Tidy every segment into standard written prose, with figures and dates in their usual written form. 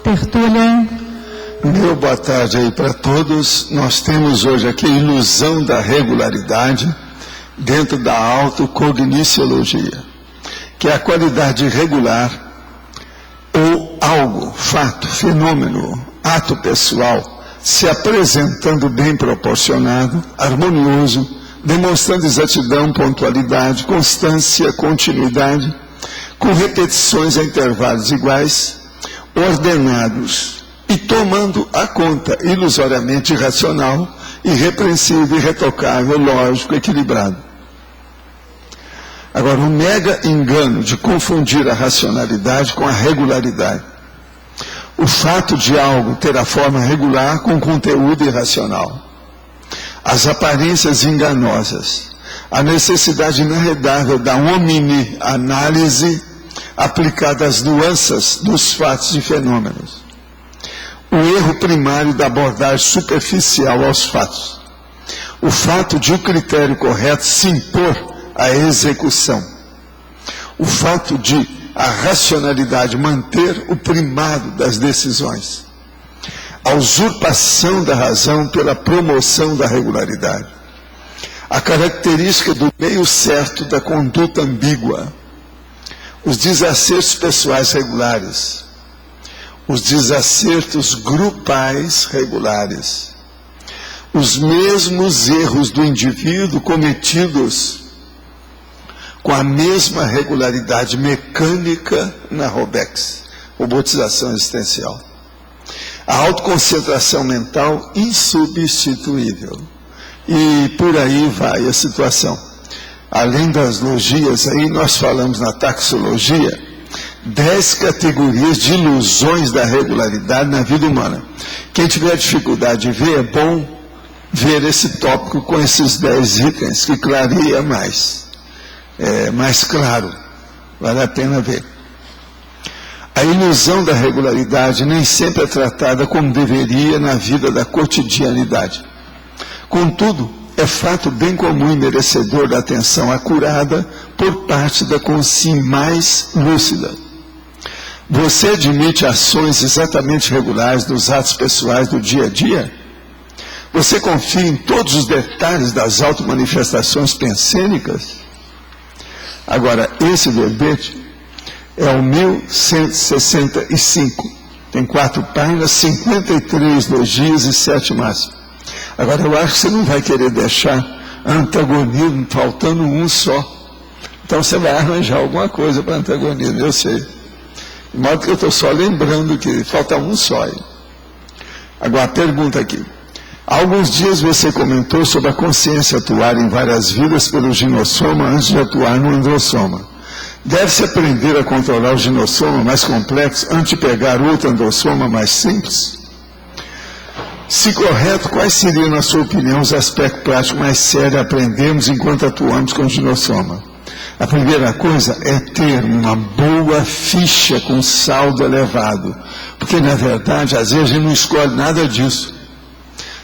Tertúlia. Meu boa tarde aí para todos. Nós temos hoje aqui a ilusão da regularidade dentro da autocogniciologia, que é a qualidade regular ou algo, fato, fenômeno, ato pessoal, se apresentando bem proporcionado, harmonioso, demonstrando exatidão, pontualidade, constância, continuidade, com repetições a intervalos iguais, ordenados e tomando a conta ilusoriamente irracional, irrepreensível, irretocável, lógico, equilibrado. Agora, o mega engano de confundir a racionalidade com a regularidade. O fato de algo ter a forma regular com conteúdo irracional. As aparências enganosas. A necessidade inarredável da omni-análise aplicada às nuances dos fatos e fenômenos. O erro primário da abordagem superficial aos fatos. O fato de o critério correto se impor à execução. O fato de a racionalidade manter o primado das decisões. A usurpação da razão pela promoção da regularidade. A característica do meio certo da conduta ambígua. Os desacertos pessoais regulares. Os desacertos grupais regulares. Os mesmos erros do indivíduo cometidos com a mesma regularidade mecânica na ROBEX, robotização existencial. A autoconcentração mental insubstituível. E por aí vai a situação. Além das logias, aí nós falamos na taxologia, 10 categorias de ilusões da regularidade na vida humana. Quem tiver dificuldade de ver, é bom ver esse tópico com esses 10 itens, que clareia mais. É mais claro, vale a pena ver. A ilusão da regularidade nem sempre é tratada como deveria na vida da cotidianidade. Contudo, é fato bem comum e merecedor da atenção acurada por parte da consciência mais lúcida. Você admite ações exatamente regulares dos atos pessoais do dia a dia? Você confia em todos os detalhes das automanifestações pensênicas? Agora, esse verbete é o 1165. Tem 4 páginas, 53 logias e 7 máximas. Agora, eu acho que você não vai querer deixar antagonismo faltando um só. Então, você vai arranjar alguma coisa para antagonismo, eu sei. De modo que eu estou só lembrando que falta um só aí. Agora, a pergunta aqui. Há alguns dias você comentou sobre a consciência atuar em várias vidas pelo ginossoma antes de atuar no androssoma. Deve-se aprender a controlar o ginossoma mais complexo antes de pegar outro androssoma mais simples? Se correto, quais seriam, na sua opinião, os aspectos práticos mais sérios a aprendermos enquanto atuamos com o ginossoma? A primeira coisa é ter uma boa ficha com saldo elevado, porque, na verdade, às vezes a gente não escolhe nada disso.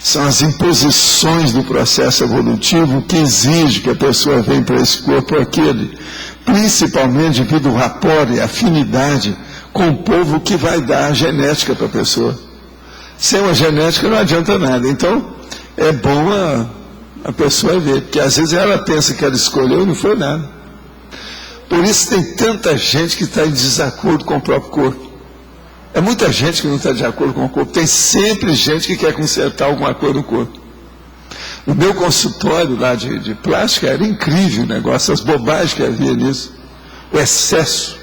São as imposições do processo evolutivo que exige que a pessoa venha para esse corpo ou aquele, principalmente devido ao rapport e afinidade com o povo que vai dar a genética para a pessoa. Sem uma genética não adianta nada. Então, é bom a pessoa ver, porque às vezes ela pensa que ela escolheu e não foi nada. Por isso tem tanta gente que está em desacordo com o próprio corpo. É muita gente que não está de acordo com o corpo. Tem sempre gente que quer consertar alguma coisa no corpo. No meu consultório lá de plástica era incrível o negócio, as bobagens que havia nisso. O excesso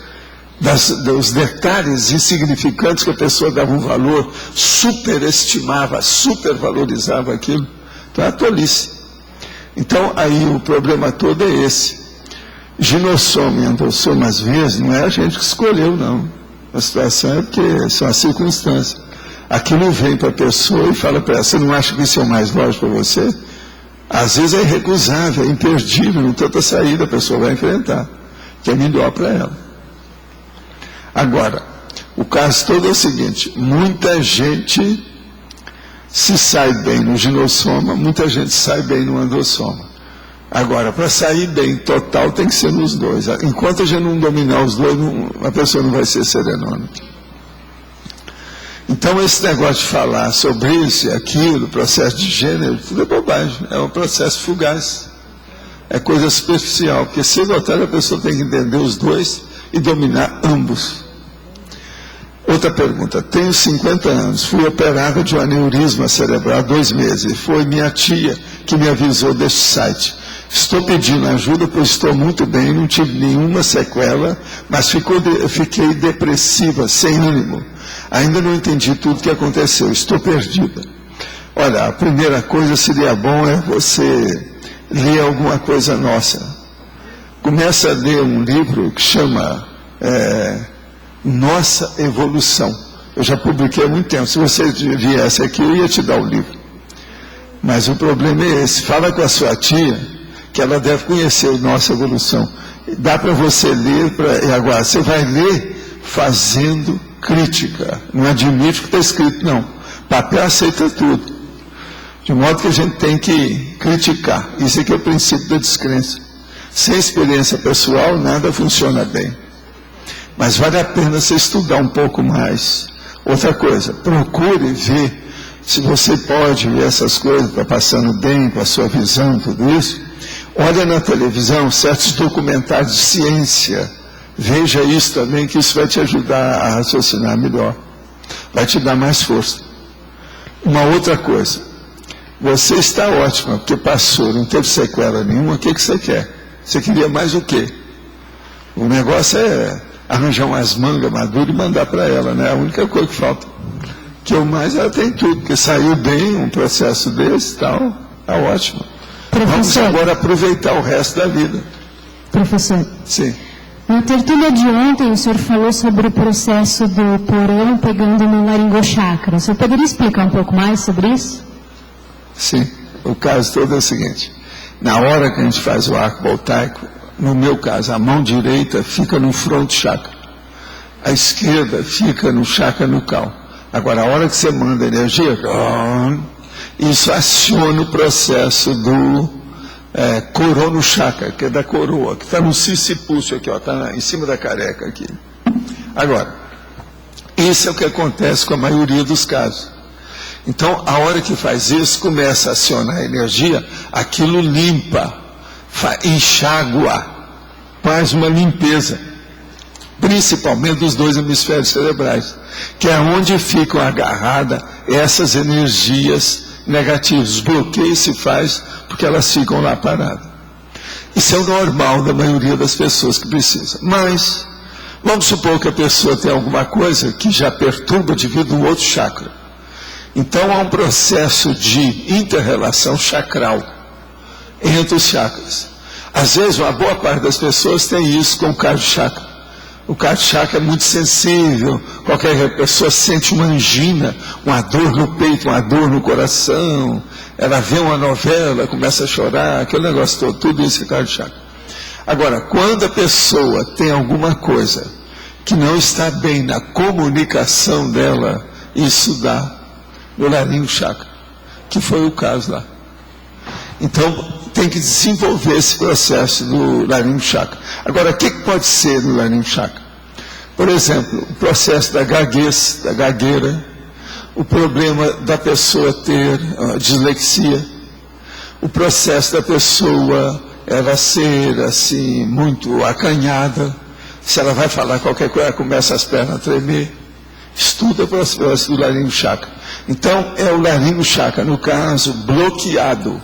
dos detalhes insignificantes que a pessoa dava um valor, superestimava, supervalorizava aquilo. Então é a tolice. Então aí o problema todo é esse. Ginossoma e androssoma, às vezes, não é a gente que escolheu, não. A situação é porque são as circunstâncias. Aquilo vem para a pessoa e fala para ela, você não acha que isso é o mais lógico para você? Às vezes é irrecusável, é imperdível, não tem outra saída, a pessoa vai enfrentar, que é melhor para ela. Agora, o caso todo é o seguinte, muita gente se sai bem no ginossoma, muita gente sai bem no androssoma. Agora, para sair bem total, tem que ser nos dois. Enquanto a gente não dominar os dois, a pessoa não vai ser serenona. Então esse negócio de falar sobre isso e aquilo, processo de gênero, tudo é bobagem, é um processo fugaz, é coisa superficial, porque cedo ou tarde a pessoa tem que entender os dois e dominar ambos. Outra pergunta, tenho 50 anos, fui operada de um aneurisma cerebral há 2 meses, foi minha tia que me avisou deste site. Estou pedindo ajuda, pois estou muito bem, não tive nenhuma sequela, mas fiquei depressiva, sem ânimo. Ainda não entendi tudo o que aconteceu, estou perdida. Olha, a primeira coisa seria bom é você ler alguma coisa nossa. Começa a ler um livro que chama Nossa Evolução. Eu já publiquei há muito tempo. Se você viesse aqui, eu ia te dar o livro. Mas o problema é esse. Fala com a sua tia, que ela deve conhecer o Nossa Evolução. Dá para você ler, e agora você vai ler fazendo crítica. Não admite o que está escrito, não. Papel aceita tudo. De modo que a gente tem que criticar. Isso aqui é o princípio da descrença. Sem experiência pessoal, nada funciona bem. Mas vale a pena você estudar um pouco mais. Outra coisa, procure ver se você pode ver essas coisas, está passando bem com a sua visão, tudo isso. Olha na televisão certos documentários de ciência. Veja isso também, que isso vai te ajudar a raciocinar melhor. Vai te dar mais força. Uma outra coisa. Você está ótima, porque passou, não teve sequela nenhuma. O que você quer? Você queria mais o quê? O negócio é arranjar umas mangas maduras e mandar para ela, né? A única coisa que falta. Que o mais ela tem tudo, porque saiu bem um processo desse e tal. Está ótimo. Professor, vamos agora aproveitar o resto da vida. Professor. Sim. Na tertúlia de ontem, o senhor falou sobre o processo do porão pegando no laringochakra. O senhor poderia explicar um pouco mais sobre isso? Sim. O caso todo é o seguinte. Na hora que a gente faz o arco voltaico, no meu caso, a mão direita fica no front chakra. A esquerda fica no chakra nucal. Agora, a hora que você manda energia, isso aciona o processo do corono chakra, que é da coroa, que está no cicipúcio aqui, está em cima da careca aqui. Agora, isso é o que acontece com a maioria dos casos. Então, a hora que faz isso, começa a acionar a energia, aquilo limpa, enxágua, faz uma limpeza, principalmente dos 2 hemisférios cerebrais, que é onde ficam agarradas essas energias negativas. Os bloqueios se faz porque elas ficam lá paradas. Isso é o normal da maioria das pessoas que precisam. Mas, vamos supor que a pessoa tem alguma coisa que já perturba devido a um outro chakra. Então, há um processo de inter-relação chakral entre os chakras. Às vezes, uma boa parte das pessoas tem isso com o cardio-chakra. O cardio-chakra é muito sensível, qualquer pessoa sente uma angina, uma dor no peito, uma dor no coração, ela vê uma novela, começa a chorar, aquele negócio todo, tudo isso é cardio-chakra. Agora, quando a pessoa tem alguma coisa que não está bem na comunicação dela, isso dá no laringo-chakra, que foi o caso lá. Então, tem que desenvolver esse processo do laringo-chakra. Agora, o que pode ser no laringo-chakra? Por exemplo, o processo da gaguez, da gagueira, o problema da pessoa ter dislexia, o processo da pessoa ela ser assim, muito acanhada, se ela vai falar qualquer coisa, ela começa as pernas a tremer. Estuda o processo do laringo-chakra. Então, é o laringo-chakra, no caso, bloqueado.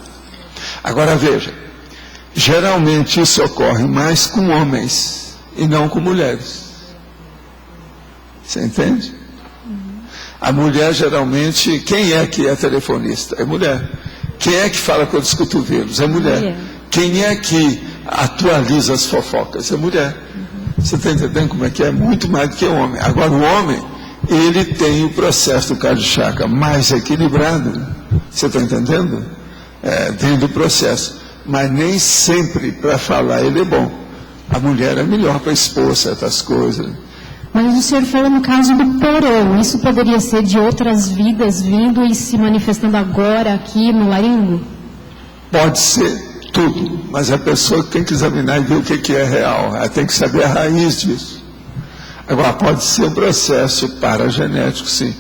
Agora veja, geralmente isso ocorre mais com homens e não com mulheres. Você entende? A mulher geralmente, quem é que é telefonista? É mulher. Quem é que fala com os cotovelos? É mulher. Quem é que atualiza as fofocas? É mulher. Você está entendendo como é que é? Muito mais do que o homem. Agora o homem, ele tem o processo do cardio-chakra mais equilibrado. Você está entendendo? Dentro do processo, mas nem sempre para falar ele é bom. A mulher é melhor para expor certas coisas. Mas o senhor falou no caso do porão, isso poderia ser de outras vidas vindo e se manifestando agora aqui no laringo? Pode ser tudo, mas a pessoa tem que examinar e ver o que é real, ela tem que saber a raiz disso. Agora, pode ser um processo paragenético, sim.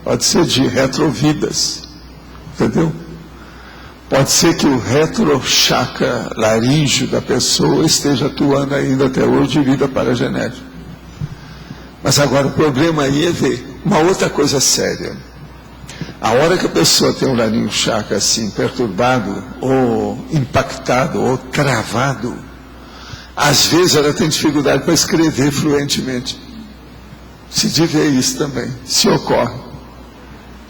pode ser de retrovidas, entendeu? Pode ser que o retrochakra laríngeo da pessoa esteja atuando ainda até hoje de vida paragenética. Mas agora o problema aí é ver uma outra coisa séria. A hora que a pessoa tem o laríngeo chakra assim perturbado, ou impactado, ou travado, às vezes ela tem dificuldade para escrever fluentemente. Se vê isso também, se ocorre.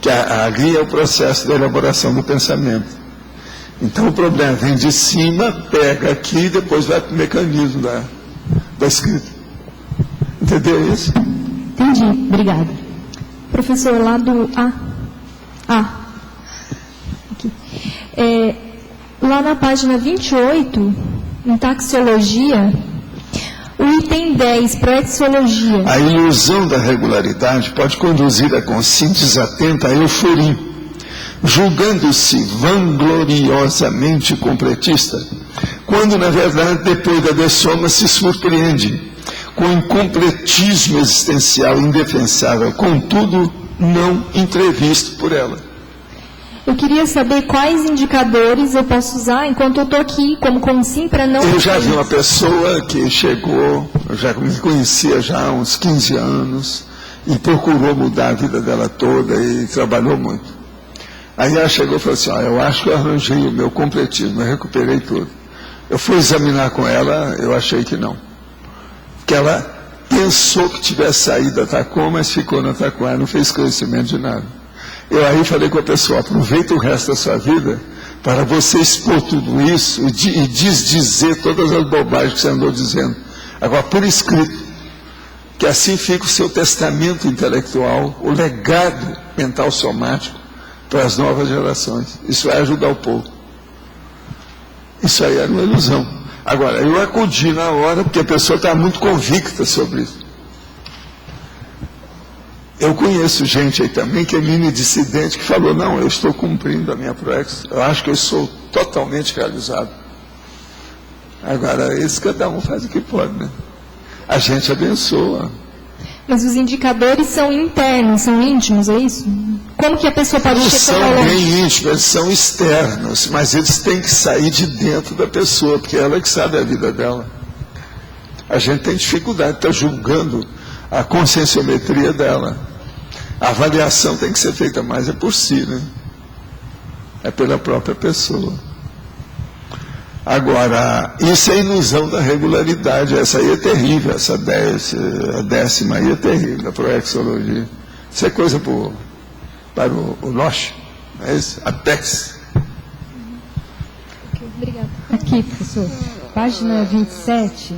Que ali é o processo da elaboração do pensamento. Então o problema vem de cima, pega aqui e depois vai para o mecanismo da escrita. Entendeu isso? Entendi, obrigada. Professor, lá do aqui. Lá na página 28, em taxologia, o item 10, praxeologia. A ilusão da regularidade pode conduzir a consciência desatenta à euforia, julgando-se vangloriosamente completista, quando, na verdade, depois da dessoma se surpreende com o incompletismo existencial indefensável, contudo, não entrevisto por ela. Eu queria saber quais indicadores eu posso usar enquanto eu estou aqui, como consim, para não... Eu já vi uma pessoa que chegou, eu já me conhecia já há uns 15 anos, e procurou mudar a vida dela toda e trabalhou muito. Aí ela chegou e falou assim, eu acho que eu arranjei o meu completismo, eu recuperei tudo. Eu fui examinar com ela, eu achei que não. Que ela pensou que tivesse saído da Tacom, mas ficou na Tacom, não fez conhecimento de nada. Eu aí falei com a pessoa, aproveita o resto da sua vida para você expor tudo isso e desdizer todas as bobagens que você andou dizendo. Agora, por escrito, que assim fica o seu testamento intelectual, o legado mental somático para as novas gerações. Isso vai ajudar o povo. Isso aí era uma ilusão. Agora, eu acudi na hora, porque a pessoa está muito convicta sobre isso. Eu conheço gente aí também que é mini dissidente, que falou, não, eu estou cumprindo a minha proex, eu acho que eu sou totalmente realizado. Agora, esse cada um faz o que pode, né? A gente abençoa. Mas os indicadores são internos, são íntimos, é isso? Como que a pessoa pode chegar Não são bem íntimos, eles são externos, mas eles têm que sair de dentro da pessoa, porque ela é que sabe a vida dela. A gente tem dificuldade de estar julgando a conscienciometria dela. A avaliação tem que ser feita mais por si, né? É pela própria pessoa. Agora, isso é ilusão da regularidade, essa aí é terrível, a 10ª aí é terrível, a proexologia. Isso é coisa para o Loche, é isso? A PEX. Okay, obrigada. Aqui, professor, página 27,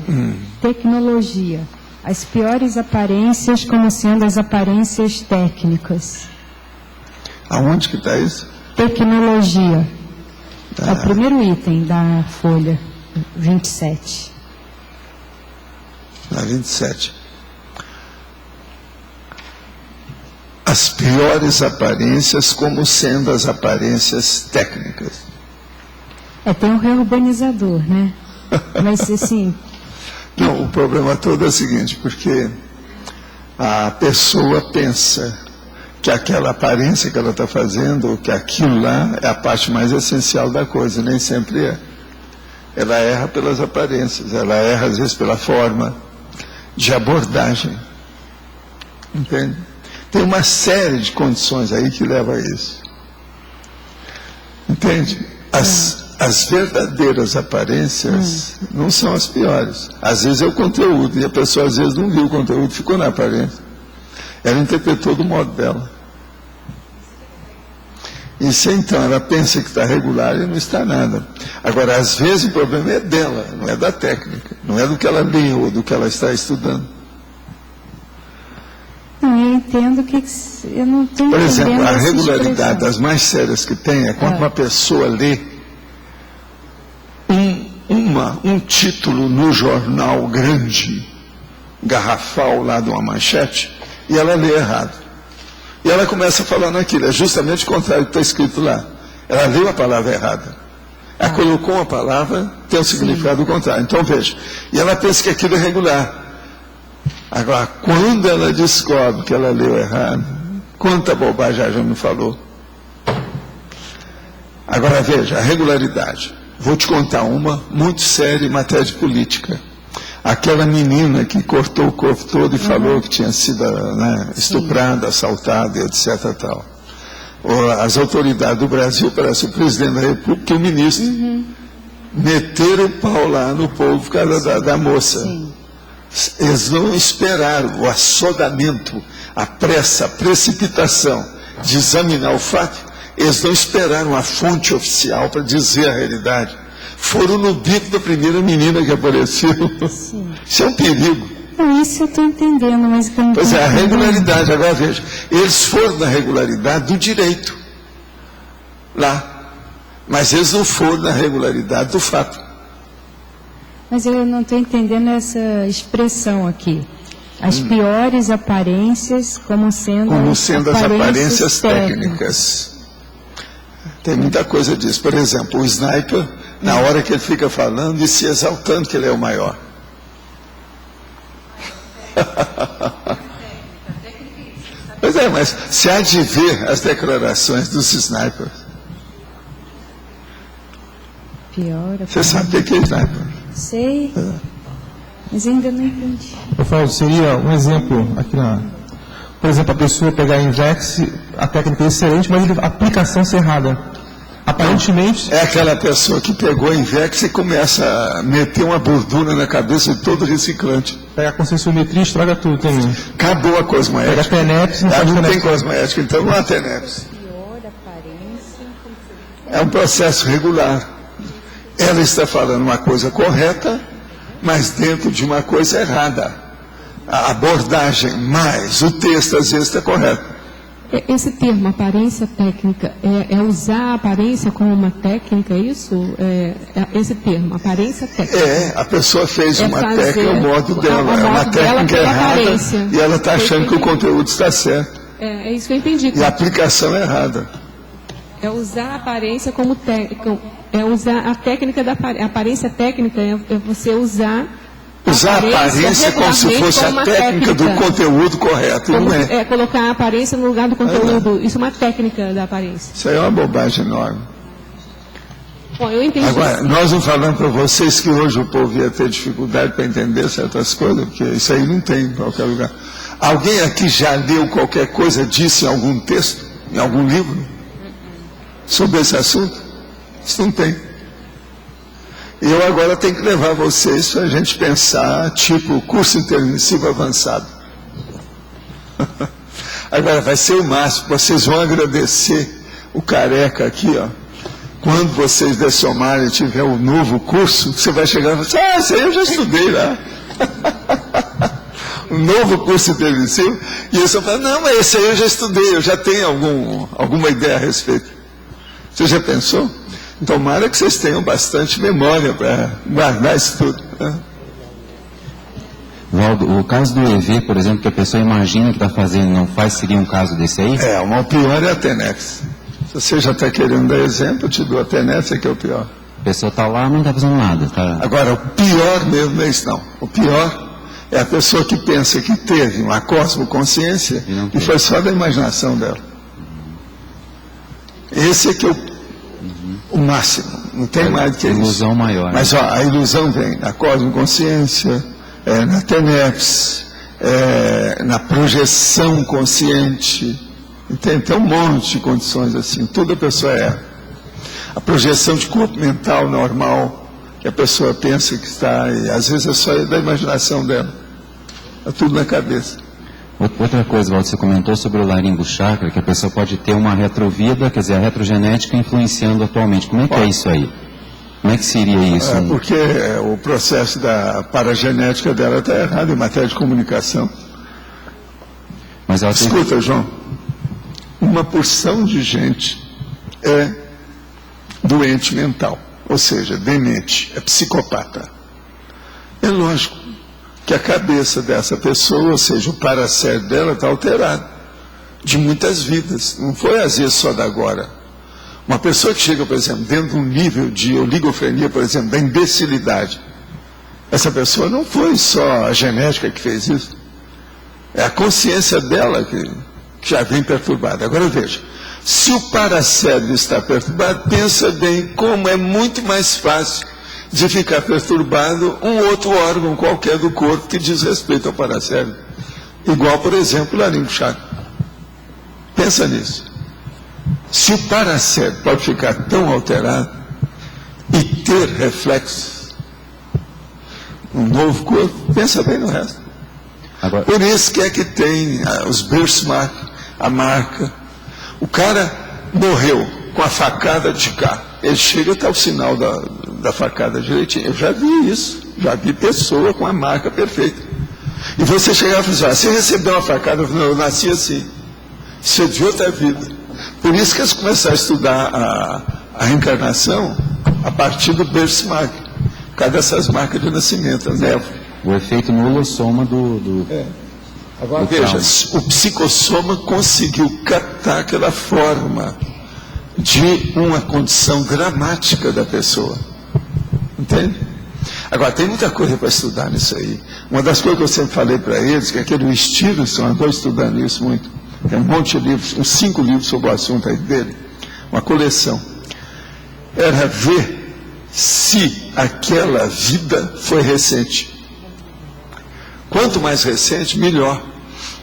tecnologia. As piores aparências como sendo as aparências técnicas. Aonde que está isso? Tecnologia. É o primeiro item da folha 27. Na 27. As piores aparências como sendo as aparências técnicas. Tem um reurbanizador, né? Mas assim... Não, o problema todo é o seguinte, porque a pessoa pensa que aquela aparência que ela está fazendo, ou que aquilo lá é a parte mais essencial da coisa, nem sempre é. Ela erra pelas aparências, ela erra às vezes pela forma de abordagem. Entende? Tem uma série de condições aí que leva a isso. Entende? As verdadeiras aparências não são as piores. Às vezes é o conteúdo, e a pessoa às vezes não viu o conteúdo, ficou na aparência. Ela interpretou do modo dela. E se então ela pensa que está regular e não está nada. Agora, às vezes o problema é dela, não é da técnica, não é do que ela leu ou do que ela está estudando. Eu entendo que eu não estou entendendo. Por exemplo, a regularidade das mais sérias que tem é quando uma pessoa lê um título no jornal grande, garrafal lá de uma manchete, e ela lê errado. E ela começa a falar naquilo, é justamente o contrário do que está escrito lá. Ela leu a palavra errada. Ela colocou uma palavra, tem um significado contrário. Então veja, e ela pensa que aquilo é regular. Agora, quando ela descobre que ela leu errado, Quanta bobagem já me falou. Agora veja, a regularidade. Vou te contar uma muito séria em matéria de política. Aquela menina que cortou o corpo todo e falou que tinha sido estuprada, assaltada, etc. Tal. As autoridades do Brasil, parece o presidente da República e o ministro, meteram o pau lá no povo por causa da moça. Sim. Eles não esperaram o assodamento, a pressa, a precipitação de examinar o fato. Eles não esperaram a fonte oficial para dizer a realidade. Foram no bico da primeira menina que apareceu. Sim. Isso é um perigo. Isso eu estou entendendo, mas... Pois é, a regularidade. Agora veja, eles foram na regularidade do direito. Lá. Mas eles não foram na regularidade do fato. Mas eu não estou entendendo essa expressão aqui. As piores aparências como sendo as aparências técnicas. Tem muita coisa disso. Por exemplo, o sniper, na hora que ele fica falando e se exaltando que ele é o maior. Pois é, mas se há de ver as declarações dos snipers. Pior. Você sabe o que é sniper? Sei. Mas ainda não entendi. Rafael, seria um exemplo aqui por exemplo, a pessoa pegar Invex, a técnica é excelente, mas a aplicação ser errada. Aparentemente... É aquela pessoa que pegou a Invex e começa a meter uma bordura na cabeça de todo reciclante. Pega a conscienciometria e estraga tudo também. Acabou a cosmoética. Pega a TENEPS, não tem cosmoética, então não há TENEPS. É um processo regular. Ela está falando uma coisa correta, mas dentro de uma coisa errada. A abordagem mais o texto às vezes está correto. Esse termo, aparência técnica, é usar a aparência como uma técnica, é isso? Esse termo, aparência técnica. A pessoa fez uma técnica, o modo dela, é uma técnica errada aparência. E ela está achando que o conteúdo está certo. É isso que eu entendi. E a aplicação é errada. É usar a aparência como técnica, é usar a técnica da aparência técnica, é você usar a aparência como se fosse a técnica do conteúdo correto, como, não é? É colocar a aparência no lugar do conteúdo. Isso é uma técnica da aparência. Isso aí é uma bobagem enorme. Bom, eu entendi. Agora, nós não falamos para vocês que hoje o povo ia ter dificuldade para entender certas coisas, porque isso aí não tem em qualquer lugar. Alguém aqui já leu qualquer coisa disso em algum texto, em algum livro, sobre esse assunto? Isso não tem. E eu agora tenho que levar vocês para a gente pensar, tipo, curso intermissivo avançado. Agora vai ser o máximo, vocês vão agradecer o careca aqui, ó. Quando vocês dessomarem e tiver um novo curso, você vai chegar e falar, isso aí eu já estudei lá. Um novo curso intermissivo, e eles vão falar, não, mas esse aí eu já estudei, eu já tenho alguma ideia a respeito. Você já pensou? Tomara que vocês tenham bastante memória para guardar isso tudo. Né? Valdo, o caso do EV, por exemplo, que a pessoa imagina que está fazendo e não faz, seria um caso desse aí? O pior é a TENEPS. Se você já está querendo dar exemplo, eu te dou a TENEPS, que é o pior. A pessoa está lá e não está fazendo nada. Tá... Agora, o pior mesmo é isso não. O pior é a pessoa que pensa que teve uma cosmoconsciência e foi só da imaginação dela. Esse é que o máximo, não tem mais do que isso. Ilusão maior. Mas a ilusão vem na cosmoconsciência, na TENEPS, na projeção consciente. Tem um monte de condições assim, tudo a pessoa é. A projeção de corpo mental normal, que a pessoa pensa que está, e às vezes é só da imaginação dela. É tudo na cabeça. Outra coisa, Valdo, você comentou sobre o laringo chakra, que a pessoa pode ter uma retrovida, quer dizer, a retrogenética influenciando atualmente. Como é que é isso aí? Como é que seria isso? Porque o processo da paragenética dela está errado em matéria de comunicação. Mas ela Escuta, João, uma porção de gente é doente mental, ou seja, demente, é psicopata. É lógico que a cabeça dessa pessoa, ou seja, o paracérebro dela está alterado, de muitas vidas, não foi às vezes só da agora. Uma pessoa que chega, por exemplo, dentro de um nível de oligofrenia, por exemplo, da imbecilidade, essa pessoa não foi só a genética que fez isso, é a consciência dela já vem perturbado. Agora veja, se o paracérebro está perturbado, pensa bem como é muito mais fácil de ficar perturbado um outro órgão qualquer do corpo que diz respeito ao paracérebro. Igual, por exemplo, o laringochakra. Pensa nisso. Se o paracérebro pode ficar tão alterado e ter reflexos um novo corpo, pensa bem no resto. Agora, Por isso que é que tem os birthmark, a marca. O cara morreu com a facada de cá. Ele chega até o sinal da facada direitinho. Eu já vi isso. Já vi pessoa com a marca perfeita. E você chegava e falava assim, você recebeu uma facada? Eu falei, não, eu nasci assim. Isso é de outra vida. Por isso que eles começaram a estudar a reencarnação a partir do birthmark. Por causa dessas marcas de nascimento, a névoa. o efeito nulo-soma do Agora do veja, trauma. o psicossoma conseguiu captar aquela forma de uma condição dramática da pessoa. Entende? Agora, tem muita coisa para estudar nisso aí. Uma das coisas que eu sempre falei para eles, que aquele Stevenson andou estudando isso muito, tem um monte de livros, uns 5 livros sobre o assunto aí dele, uma coleção, era ver se aquela vida foi recente. Quanto mais recente, melhor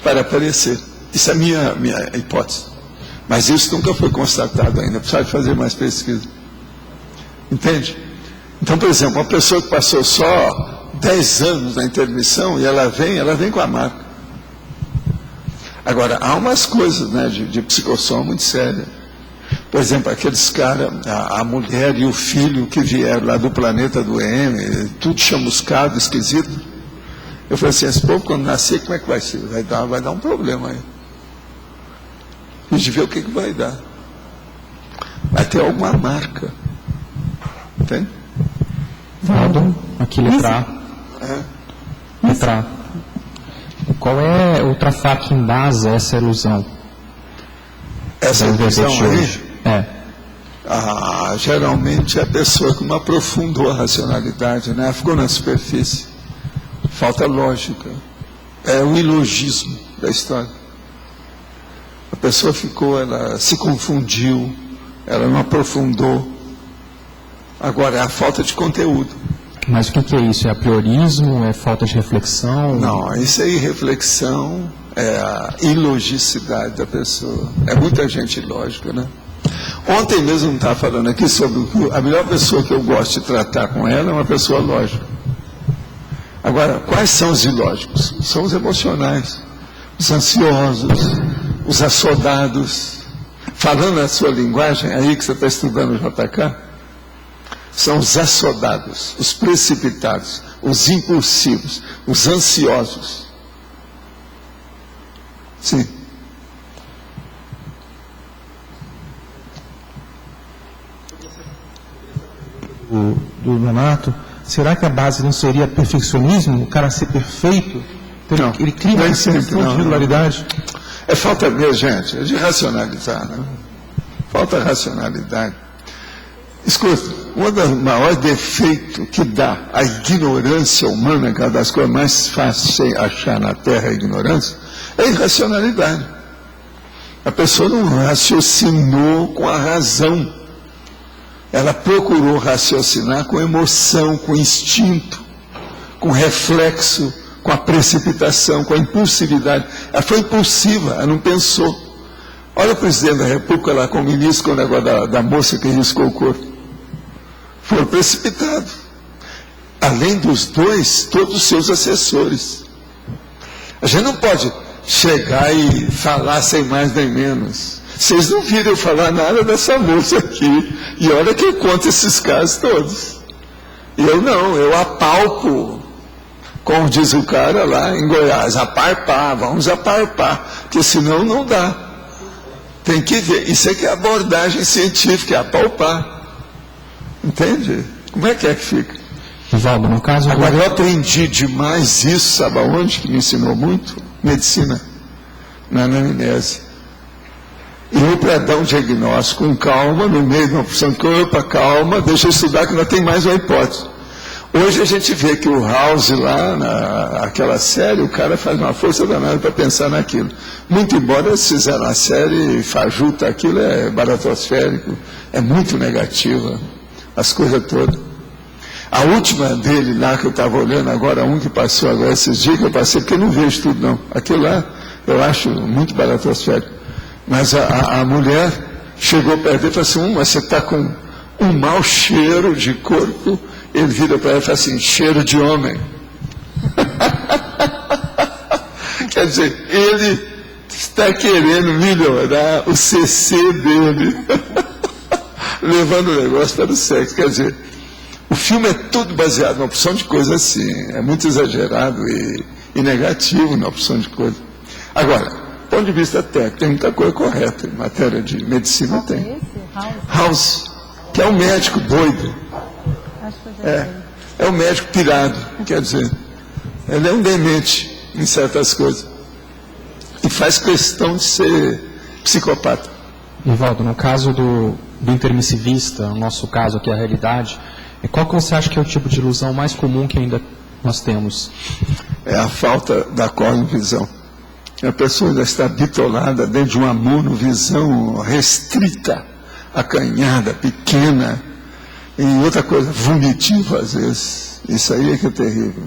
para aparecer. Isso é a minha hipótese. Mas isso nunca foi constatado ainda. Precisa fazer mais pesquisa. Entende? Então, por exemplo, uma pessoa que passou só 10 anos na intermissão e ela vem com a marca. Agora, há umas coisas, né, de psicossoma muito sérias. Por exemplo, aqueles caras, a mulher e o filho que vieram lá do planeta do M, tudo chamuscado, esquisito. Eu falei assim, esse povo quando nascer, como é que vai ser? Vai dar um problema aí. A gente vê o que vai dar. Vai ter alguma marca. Entende? Valdo, aqui letra A. Letra A. Qual é o trafar que embasa essa ilusão? Essa da ilusão de aí, hoje? É. geralmente é a pessoa que não aprofundou a racionalidade, né? Ficou na superfície. Falta lógica. É o ilogismo da história. A pessoa ela se confundiu, ela não aprofundou. Agora, é a falta de conteúdo. Mas o que é isso? É apriorismo? É falta de reflexão? Não, isso aí, reflexão, é a ilogicidade da pessoa. É muita gente ilógica, né? Ontem mesmo não estava falando aqui sobre a melhor pessoa que eu gosto de tratar com ela é uma pessoa lógica. Agora, quais são os ilógicos? São os emocionais, os ansiosos, os assodados. Falando a sua linguagem, aí que você está estudando o JK, são os assodados, os precipitados, os impulsivos, os ansiosos. Sim. Do Renato, será que a base não seria perfeccionismo? O cara ser perfeito? Não, Ele cria nem uma sempre, sensação de não. regularidade? É falta mesmo, gente, é de racionalizar, né? Falta racionalidade. Escuta, um dos maiores defeitos que dá a ignorância humana, que é uma das coisas mais fáceis de achar na Terra, a ignorância, é a irracionalidade. A pessoa não raciocinou com a razão. Ela procurou raciocinar com emoção, com instinto, com reflexo, com a precipitação, com a impulsividade. Ela foi impulsiva, ela não pensou. Olha o presidente da República lá com o ministro, com o negócio da moça que riscou o corpo. Foi precipitado. Além dos dois, todos os seus assessores. A gente não pode chegar e falar sem mais nem menos. Vocês não viram eu falar nada dessa moça aqui. E olha que eu conto esses casos todos. Eu não, eu apalpo. Como diz o cara lá em Goiás, aparpar, vamos aparpar. Porque senão não dá. Tem que ver. Isso é que é abordagem científica, é apalpar. Entende? Como é que fica? Valdo, no caso... Agora, eu aprendi demais isso, sabe aonde? Que me ensinou muito? Medicina. Na anamnese. Eu, para dar um diagnóstico com calma, no meio de uma opção de corpo, calma, deixa eu estudar que ainda tem mais uma hipótese. Hoje a gente vê que o House lá, naquela série, o cara faz uma força danada para pensar naquilo. Muito embora eles fizeram a série fajuta, aquilo é baratosférico, é muito negativa, as coisas todas. A última dele lá, que eu estava olhando agora, um que passou agora esses dias que eu passei, porque eu não vejo tudo não. Aquilo lá eu acho muito baratosférico. Mas a mulher chegou perto dele e falou assim, mas você está com um mau cheiro de corpo. Ele vira para ela e fala assim, cheiro de homem. Quer dizer, ele está querendo melhorar o CC dele, levando o negócio para o sexo. Quer dizer, o filme é tudo baseado na opção de coisa assim, é muito exagerado e negativo na opção de coisa. Agora, do ponto de vista técnico, tem muita coisa correta, em matéria de medicina tem. House, que é um médico doido. É um médico pirado, quer dizer, ele é um demente em certas coisas e faz questão de ser psicopata. Nivaldo, no caso do intermissivista, no nosso caso aqui a realidade, qual que você acha que é o tipo de ilusão mais comum que ainda nós temos? É a falta da cosmovisão. A pessoa ainda está bitolada dentro de uma monovisão restrita, acanhada, pequena. E outra coisa, vomitiva às vezes. Isso aí é que é terrível.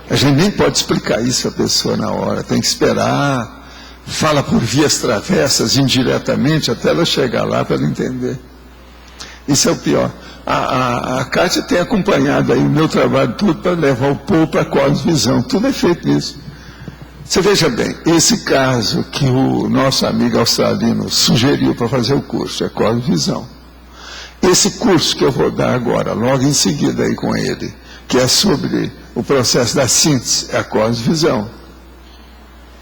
A gente nem pode explicar isso à pessoa na hora. Tem que esperar, fala por vias travessas, indiretamente, até ela chegar lá para ela entender. Isso é o pior. A Kátia tem acompanhado aí o meu trabalho tudo para levar o povo para a cosmovisão. Tudo é feito nisso. Você veja bem, esse caso que o nosso amigo australiano sugeriu para fazer o curso é cosmovisão. Esse curso que eu vou dar agora, logo em seguida aí com ele, que é sobre o processo da síntese, é a cosmovisão.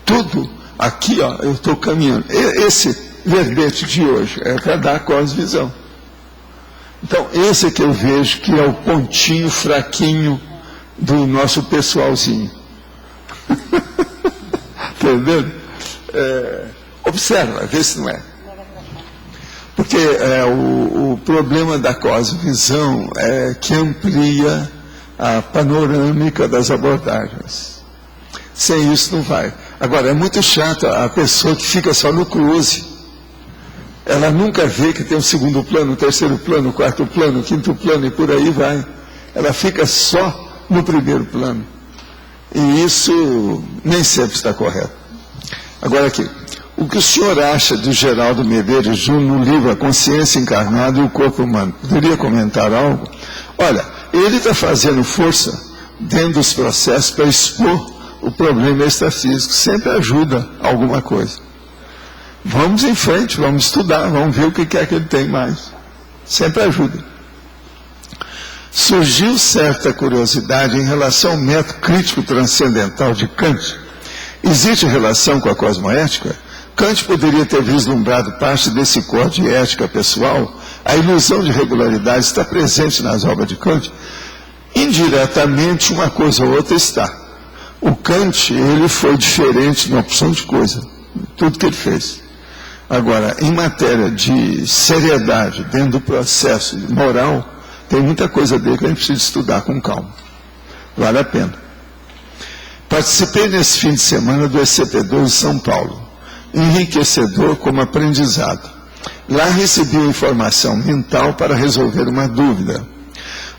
Tudo aqui, ó, eu estou caminhando. Esse verbete de hoje é para dar a cosmovisão. Então, esse é que eu vejo que é o pontinho fraquinho do nosso pessoalzinho. Entendeu? Observa, vê se não é. Porque o problema da cosmovisão é que amplia a panorâmica das abordagens. Sem isso não vai. Agora, é muito chato a pessoa que fica só no close. Ela nunca vê que tem um segundo plano, um terceiro plano, um quarto plano, um quinto plano e por aí vai. Ela fica só no primeiro plano. E isso nem sempre está correto. Agora aqui, o que o senhor acha do Geraldo Medeiros Júnior no livro A Consciência Encarnada e o Corpo Humano? Poderia comentar algo? Olha, ele está fazendo força dentro dos processos para expor o problema extrafísico. Sempre ajuda alguma coisa. Vamos em frente, vamos estudar, vamos ver o que é que ele tem mais. Sempre ajuda. Surgiu certa curiosidade em relação ao método crítico transcendental de Kant. Existe relação com a cosmoética? Kant poderia ter vislumbrado parte desse código de ética pessoal? A ilusão de regularidade está presente nas obras de Kant? Indiretamente, uma coisa ou outra está. O Kant, ele foi diferente na opção de coisa, tudo que ele fez. Agora, em matéria de seriedade, dentro do processo moral, tem muita coisa dele que a gente precisa estudar com calma. Vale a pena. Participei nesse fim de semana do ECP2 de São Paulo. Enriquecedor como aprendizado. Lá recebi uma informação mental para resolver uma dúvida.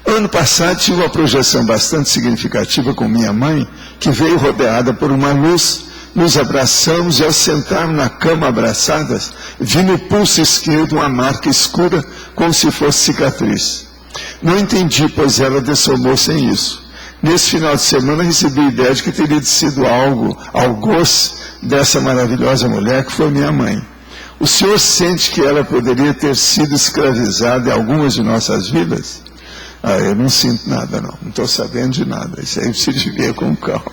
Ano passado tive uma projeção bastante significativa com minha mãe, que veio rodeada por uma luz. Nos abraçamos e ao sentarmos na cama abraçadas, vi no pulso esquerdo uma marca escura como se fosse cicatriz. Não entendi, pois ela dessomou sem isso. Nesse final de semana recebi a ideia de que teria sido algoz dessa maravilhosa mulher que foi minha mãe. O senhor sente que ela poderia ter sido escravizada em algumas de nossas vidas? Eu não sinto nada, não estou sabendo de nada. Isso aí precisa ver com calma.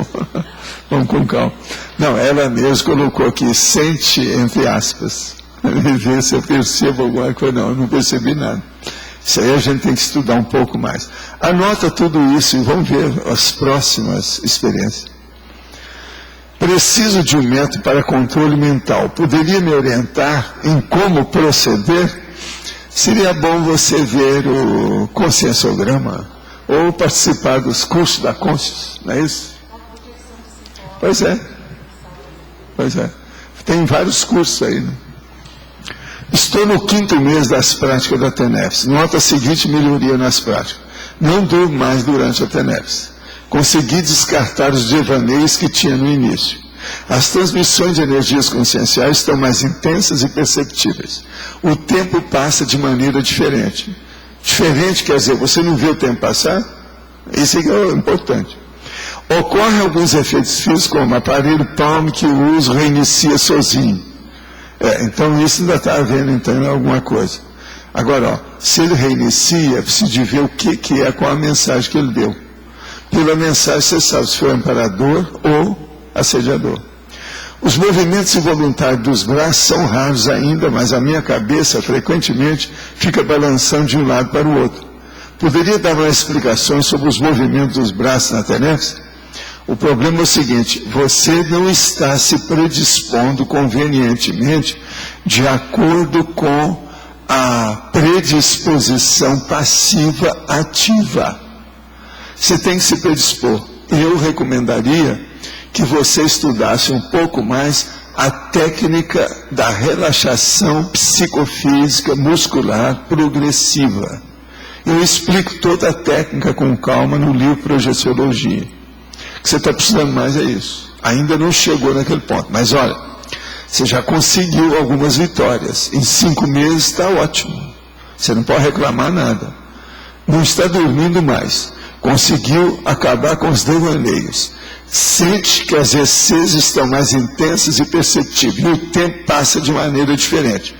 Vamos com calma. Não, ela mesma colocou aqui, sente, entre aspas. Ver se eu percebo alguma coisa. Não, eu não percebi nada. Isso aí a gente tem que estudar um pouco mais. Anota tudo isso e vamos ver as próximas experiências. Preciso de um método para controle mental. Poderia me orientar em como proceder? Seria bom você ver o conscienciograma, ou participar dos cursos da Conscius, não é isso? Pois é. Pois é. Tem vários cursos aí, né? Estou no 5º mês das práticas da TENEPS. Nota a seguinte melhoria nas práticas. Não durmo mais durante a TENEPS. Consegui descartar os devaneios que tinha no início. As transmissões de energias conscienciais estão mais intensas e perceptíveis. O tempo passa de maneira diferente. Diferente quer dizer, você não vê o tempo passar? Isso é importante. Ocorrem alguns efeitos físicos, como aparelho Palm que o uso reinicia sozinho. Então isso ainda está havendo então alguma coisa. Agora, se ele reinicia, é preciso de ver o que é com a mensagem que ele deu. Pela mensagem você sabe se foi amparador ou assediador. Os movimentos involuntários dos braços são raros ainda, mas a minha cabeça frequentemente fica balançando de um lado para o outro. Poderia dar mais explicações sobre os movimentos dos braços na TENEPS? O problema é o seguinte, você não está se predispondo convenientemente de acordo com a predisposição passiva ativa. Você tem que se predispor. Eu recomendaria que você estudasse um pouco mais a técnica da relaxação psicofísica muscular progressiva. Eu explico toda a técnica com calma no livro Projeciologia. O que você está precisando mais é isso. Ainda não chegou naquele ponto. Mas olha, você já conseguiu algumas vitórias. Em 5 meses está ótimo. Você não pode reclamar nada. Não está dormindo mais. Conseguiu acabar com os devaneios. Sente que as essências estão mais intensas e perceptíveis. E o tempo passa de maneira diferente.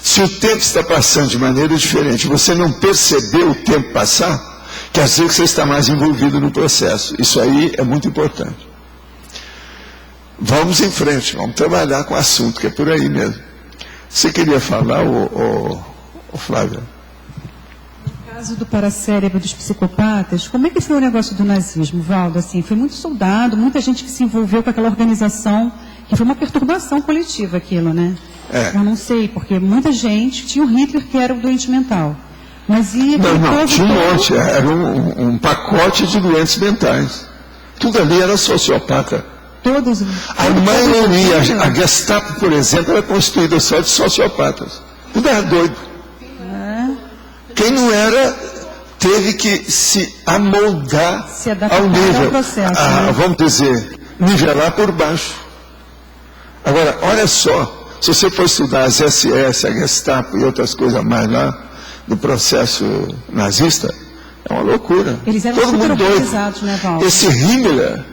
Se o tempo está passando de maneira diferente, você não percebeu o tempo passar, quer dizer que você está mais envolvido no processo. Isso aí é muito importante. Vamos em frente, vamos trabalhar com o assunto, que é por aí mesmo. Você queria falar, Flávia? No caso do paracérebro dos psicopatas, como é que foi o negócio do nazismo, Valdo? Assim, foi muito soldado, muita gente que se envolveu com aquela organização, que foi uma perturbação coletiva aquilo, né? Eu não sei, porque muita gente, tinha o Hitler que era o doente mental. Mas e não, tinha um monte, era um pacote de doentes mentais. Tudo ali era sociopata. Todos. A maioria, a Gestapo, por exemplo, era constituída só de sociopatas. Tudo era doido. Quem não era, teve que se amoldar ao nível. Ao processo, né? Vamos dizer, nivelar por baixo. Agora, olha só, se você for estudar as SS, a Gestapo e outras coisas mais lá, do processo nazista, é uma loucura. Eles eram todo mundo doido. Né, Valdo? Esse Himmler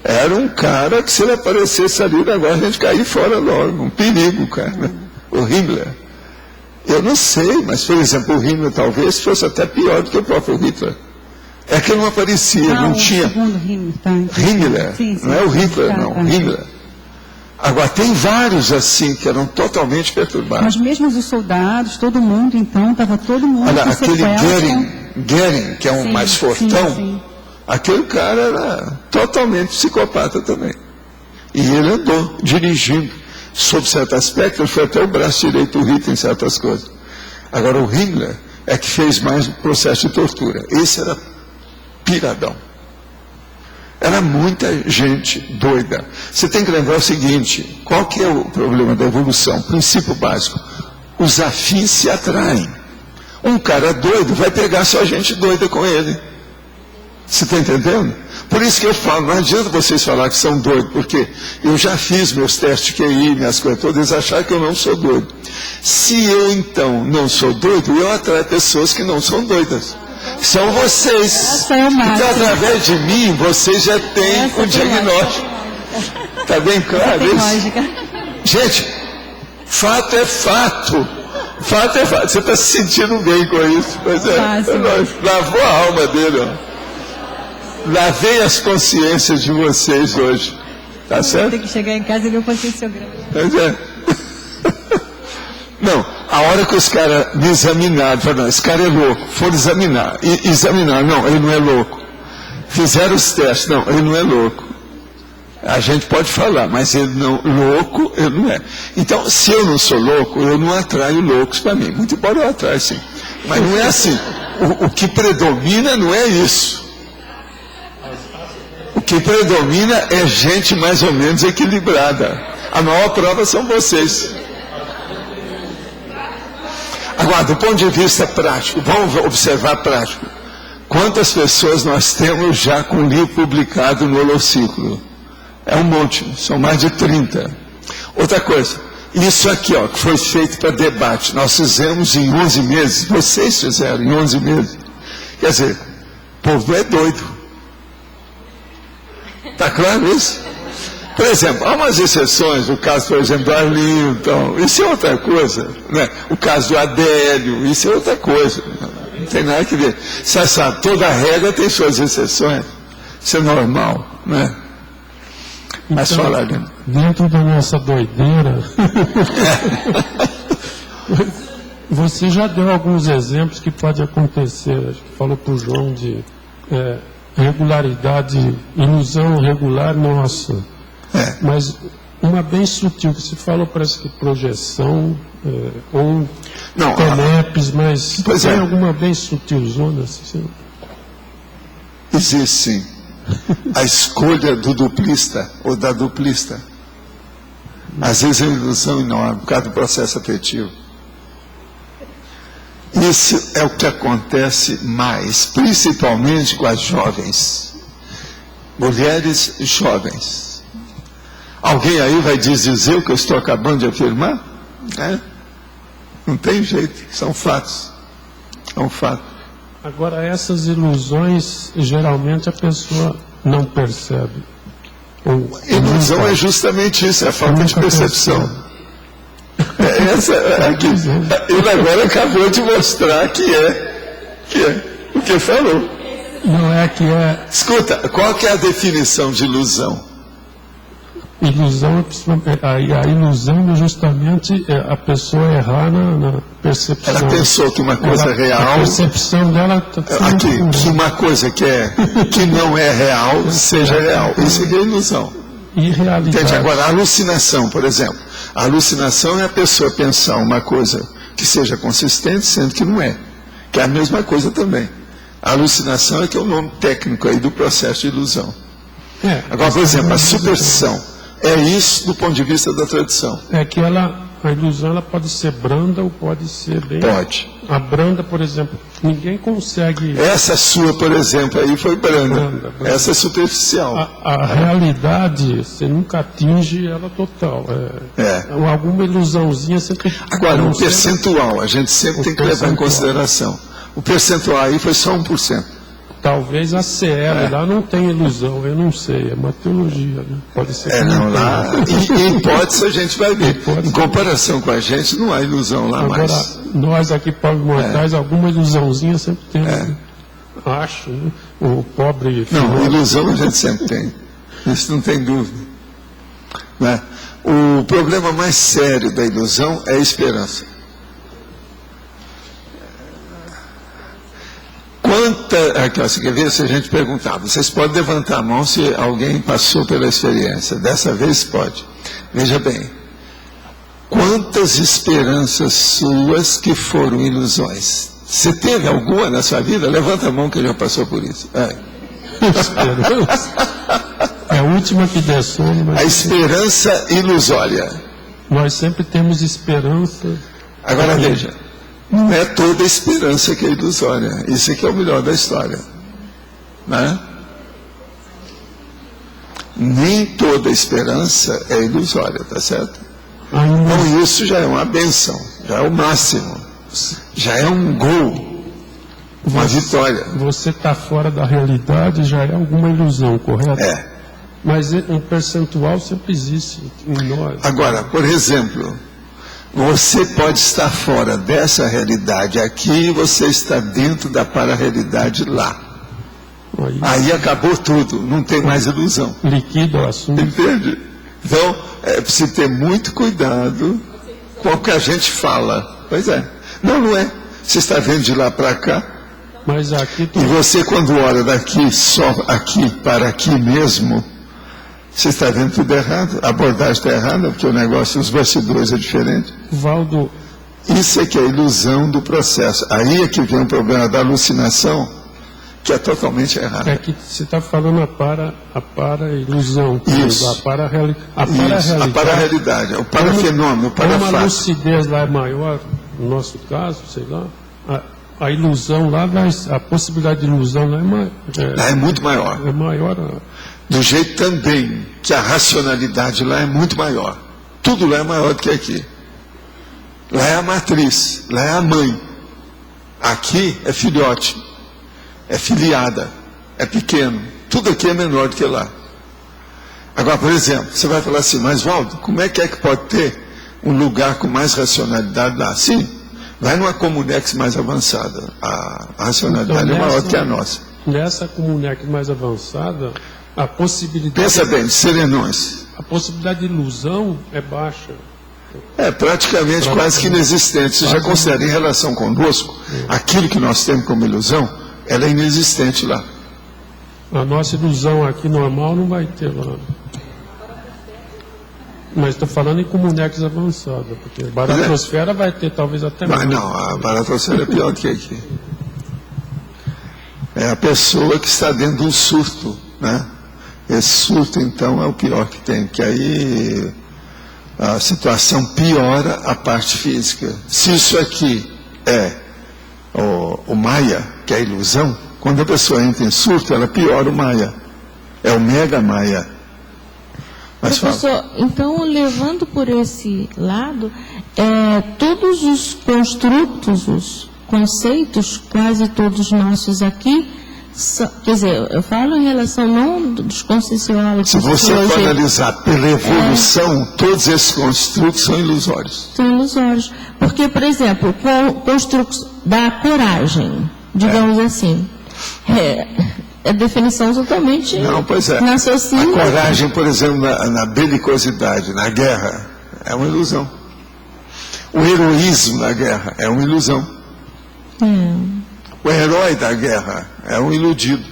era um cara que, se ele aparecesse ali, agora a gente cair fora logo. Um perigo, cara. O Himmler. Eu não sei, mas, por exemplo, o Himmler talvez fosse até pior do que o próprio Hitler. É que não aparecia, não tinha. Himmler, sim, não é o Hitler, não, o Himmler. Agora, tem vários assim, que eram totalmente perturbados. Mas mesmo os soldados, todo mundo, então, estava todo mundo... Olha, aquele Goering, que é um mais fortão, aquele cara era totalmente psicopata também. E ele andou dirigindo. Sob certo aspecto, ele foi até o braço direito do Hitler em certas coisas. Agora, o Himmler é que fez mais o processo de tortura. Esse era piradão. Era muita gente doida. Você tem que lembrar o seguinte, qual que é o problema da evolução? O princípio básico. Os afins se atraem. Um cara doido vai pegar só gente doida com ele. Você está entendendo? Por isso que eu falo, não adianta vocês falar que são doidos, porque eu já fiz meus testes de QI, minhas coisas todas, eles acharam que eu não sou doido. Se eu, então, não sou doido, eu atraio pessoas que não são doidas. São vocês. Então, através de mim, vocês já têm o diagnóstico. Está bem claro isso? Gente, fato é fato. Fato é fato. Você está se sentindo bem com isso. Mas é lógico. Lavou a alma dele, ó. Lavei as consciências de vocês hoje. Tá certo? Tem que chegar em casa e ver o conscienciograma. Mas não, a hora que os caras me examinaram, falaram, não, esse cara é louco, foram examinar, não, ele não é louco. Fizeram os testes, não, ele não é louco. A gente pode falar, mas ele não, louco, ele não é. Então, se eu não sou louco, eu não atraio loucos para mim. Muito embora eu atraia, sim. Mas não é assim. o que predomina não é isso. O que predomina é gente mais ou menos equilibrada. A maior prova são vocês. Agora, do ponto de vista prático, vamos observar prático. Quantas pessoas nós temos já com livro publicado no Holociclo? É um monte, são mais de 30. Outra coisa, isso aqui, ó, que foi feito para debate, nós fizemos em 11 meses, vocês fizeram em 11 meses. Quer dizer, o povo é doido. Está claro isso? Por exemplo, há umas exceções, o caso, por exemplo, do Arlington, isso é outra coisa, né? O caso do Adélio, isso é outra coisa, não tem nada que ver. Você sabe, toda regra tem suas exceções, isso é normal, né? Mas então, fala, Arlindo. Dentro da nossa doideira, você já deu alguns exemplos que pode acontecer, acho que falou para o João de regularidade, ilusão regular nossa. Mas uma bem sutil, que você falou, parece que projeção, ou TENEPs, mas tem alguma bem sutilzona? Assim? Existe sim. A escolha do duplista ou da duplista. Às vezes é uma ilusão enorme, por causa do processo afetivo. Isso é o que acontece mais, principalmente com as jovens. Mulheres jovens. Alguém aí vai dizer o que eu estou acabando de afirmar? Não tem jeito, são fatos. É um fato. Agora, essas ilusões, geralmente a pessoa não percebe. Ilusão é justamente isso, é a falta de percepção. Ele agora acabou de mostrar que é o que falou. Não é que é. Escuta, qual que é a definição de ilusão? Ilusão, a ilusão é justamente a pessoa errar na percepção. Ela pensou que uma coisa real. A percepção dela que uma coisa que não é real seja real. Isso é ilusão. Irrealidade. Entende? Agora, a alucinação, por exemplo. A alucinação é a pessoa pensar uma coisa que seja consistente, sendo que não é. Que é a mesma coisa também. A alucinação é que é o nome técnico aí do processo de ilusão. Agora, por exemplo, a superstição. É isso do ponto de vista da tradição. É que a ilusão ela pode ser branda ou pode ser bem... Pode. A branda, por exemplo, ninguém consegue... Essa sua, por exemplo, aí foi branda. Essa é superficial. A realidade, você nunca atinge ela total. Alguma ilusãozinha sempre... Agora, o percentual, a gente sempre tem que levar em consideração. O percentual aí foi só 1%. Talvez a CL lá não tenha ilusão, eu não sei, é uma teologia, né? Pode ser. Lá, em hipótese a gente vai ver. Em comparação com a gente, não há ilusão lá mais. Agora, nós aqui, pobres mortais, alguma ilusãozinha sempre temos. Acho, né? O pobre... Não, ilusão a gente sempre tem. Isso não tem dúvida. Né? O problema mais sério da ilusão é a esperança. Você quer ver se a gente perguntar? Vocês podem levantar a mão se alguém passou pela experiência. Dessa vez pode. Veja bem. Quantas esperanças suas que foram ilusões? Você teve alguma na sua vida? Levanta a mão que já passou por isso. É a última que der sono. Mas... A esperança ilusória. Nós sempre temos esperança. Agora veja. Não é toda esperança que é ilusória. Isso aqui é o melhor da história. Né? Nem toda esperança é ilusória, tá certo? Então isso já é uma bênção, já é o máximo. Já é um gol, uma vitória. Você está fora da realidade, já é alguma ilusão, correto? Mas um percentual sempre existe em nós. Agora, por exemplo... Você pode estar fora dessa realidade aqui e você está dentro da para-realidade lá. Aí acabou tudo, não tem mais ilusão. Liquida o assunto. Entende? Então, é preciso ter muito cuidado com o que a gente fala. Pois é. Não é. Você está vendo de lá para cá. Mas aqui E você, quando olha daqui, só aqui para aqui mesmo, você está vendo tudo errado. A abordagem está errada, porque o negócio dos bastidores é diferente. Valdo, Isso é que é a ilusão do processo. Aí é que vem o problema da alucinação, que é totalmente errado. É que você está falando a para-ilusão. Isso. A para-realidade. A para-realidade, o para-fenômeno, o para-fato. Como a lucidez lá é maior, no nosso caso, sei lá, a ilusão lá, a possibilidade de ilusão lá é muito maior. É maior. Do jeito também que a racionalidade lá é muito maior. Tudo lá é maior do que aqui. Lá é a matriz, lá é a mãe. Aqui é filhote, é filiada, é pequeno. Tudo aqui é menor do que lá. Agora, por exemplo, você vai falar assim, mas Valdo, como é que pode ter um lugar com mais racionalidade lá? Sim, vai numa Comunex mais avançada. A racionalidade então, é maior que a nossa. Nessa Comunex mais avançada, a possibilidade... Pensa bem, de serenões. A possibilidade de ilusão é baixa. É praticamente quase que inexistente. Você já considera em relação conosco, aquilo que nós temos como ilusão, ela é inexistente lá. A nossa ilusão aqui normal não vai ter lá. Mas estou falando em Comunex avançada, porque a baratosfera vai ter talvez até mais. Não, a baratosfera é pior do que aqui. É a pessoa que está dentro de um surto, né? Esse surto, então, é o pior que tem, que aí a situação piora a parte física. Se isso aqui é o Maia, que é a ilusão, quando a pessoa entra em surto, ela piora o Maia. É o mega Maia. Mas professor, então, levando por esse lado, todos os construtos, os conceitos, quase todos nossos aqui, quer dizer, eu falo em relação não dos conceicionais. Se você for analisar pela evolução, todos esses construtos são ilusórios. São ilusórios. Porque, por exemplo, construtos da coragem, digamos assim, a definição totalmente não, pois é. Na sociedade. A coragem, por exemplo, na belicosidade, na guerra, é uma ilusão. O heroísmo na guerra é uma ilusão. O herói da guerra é um iludido.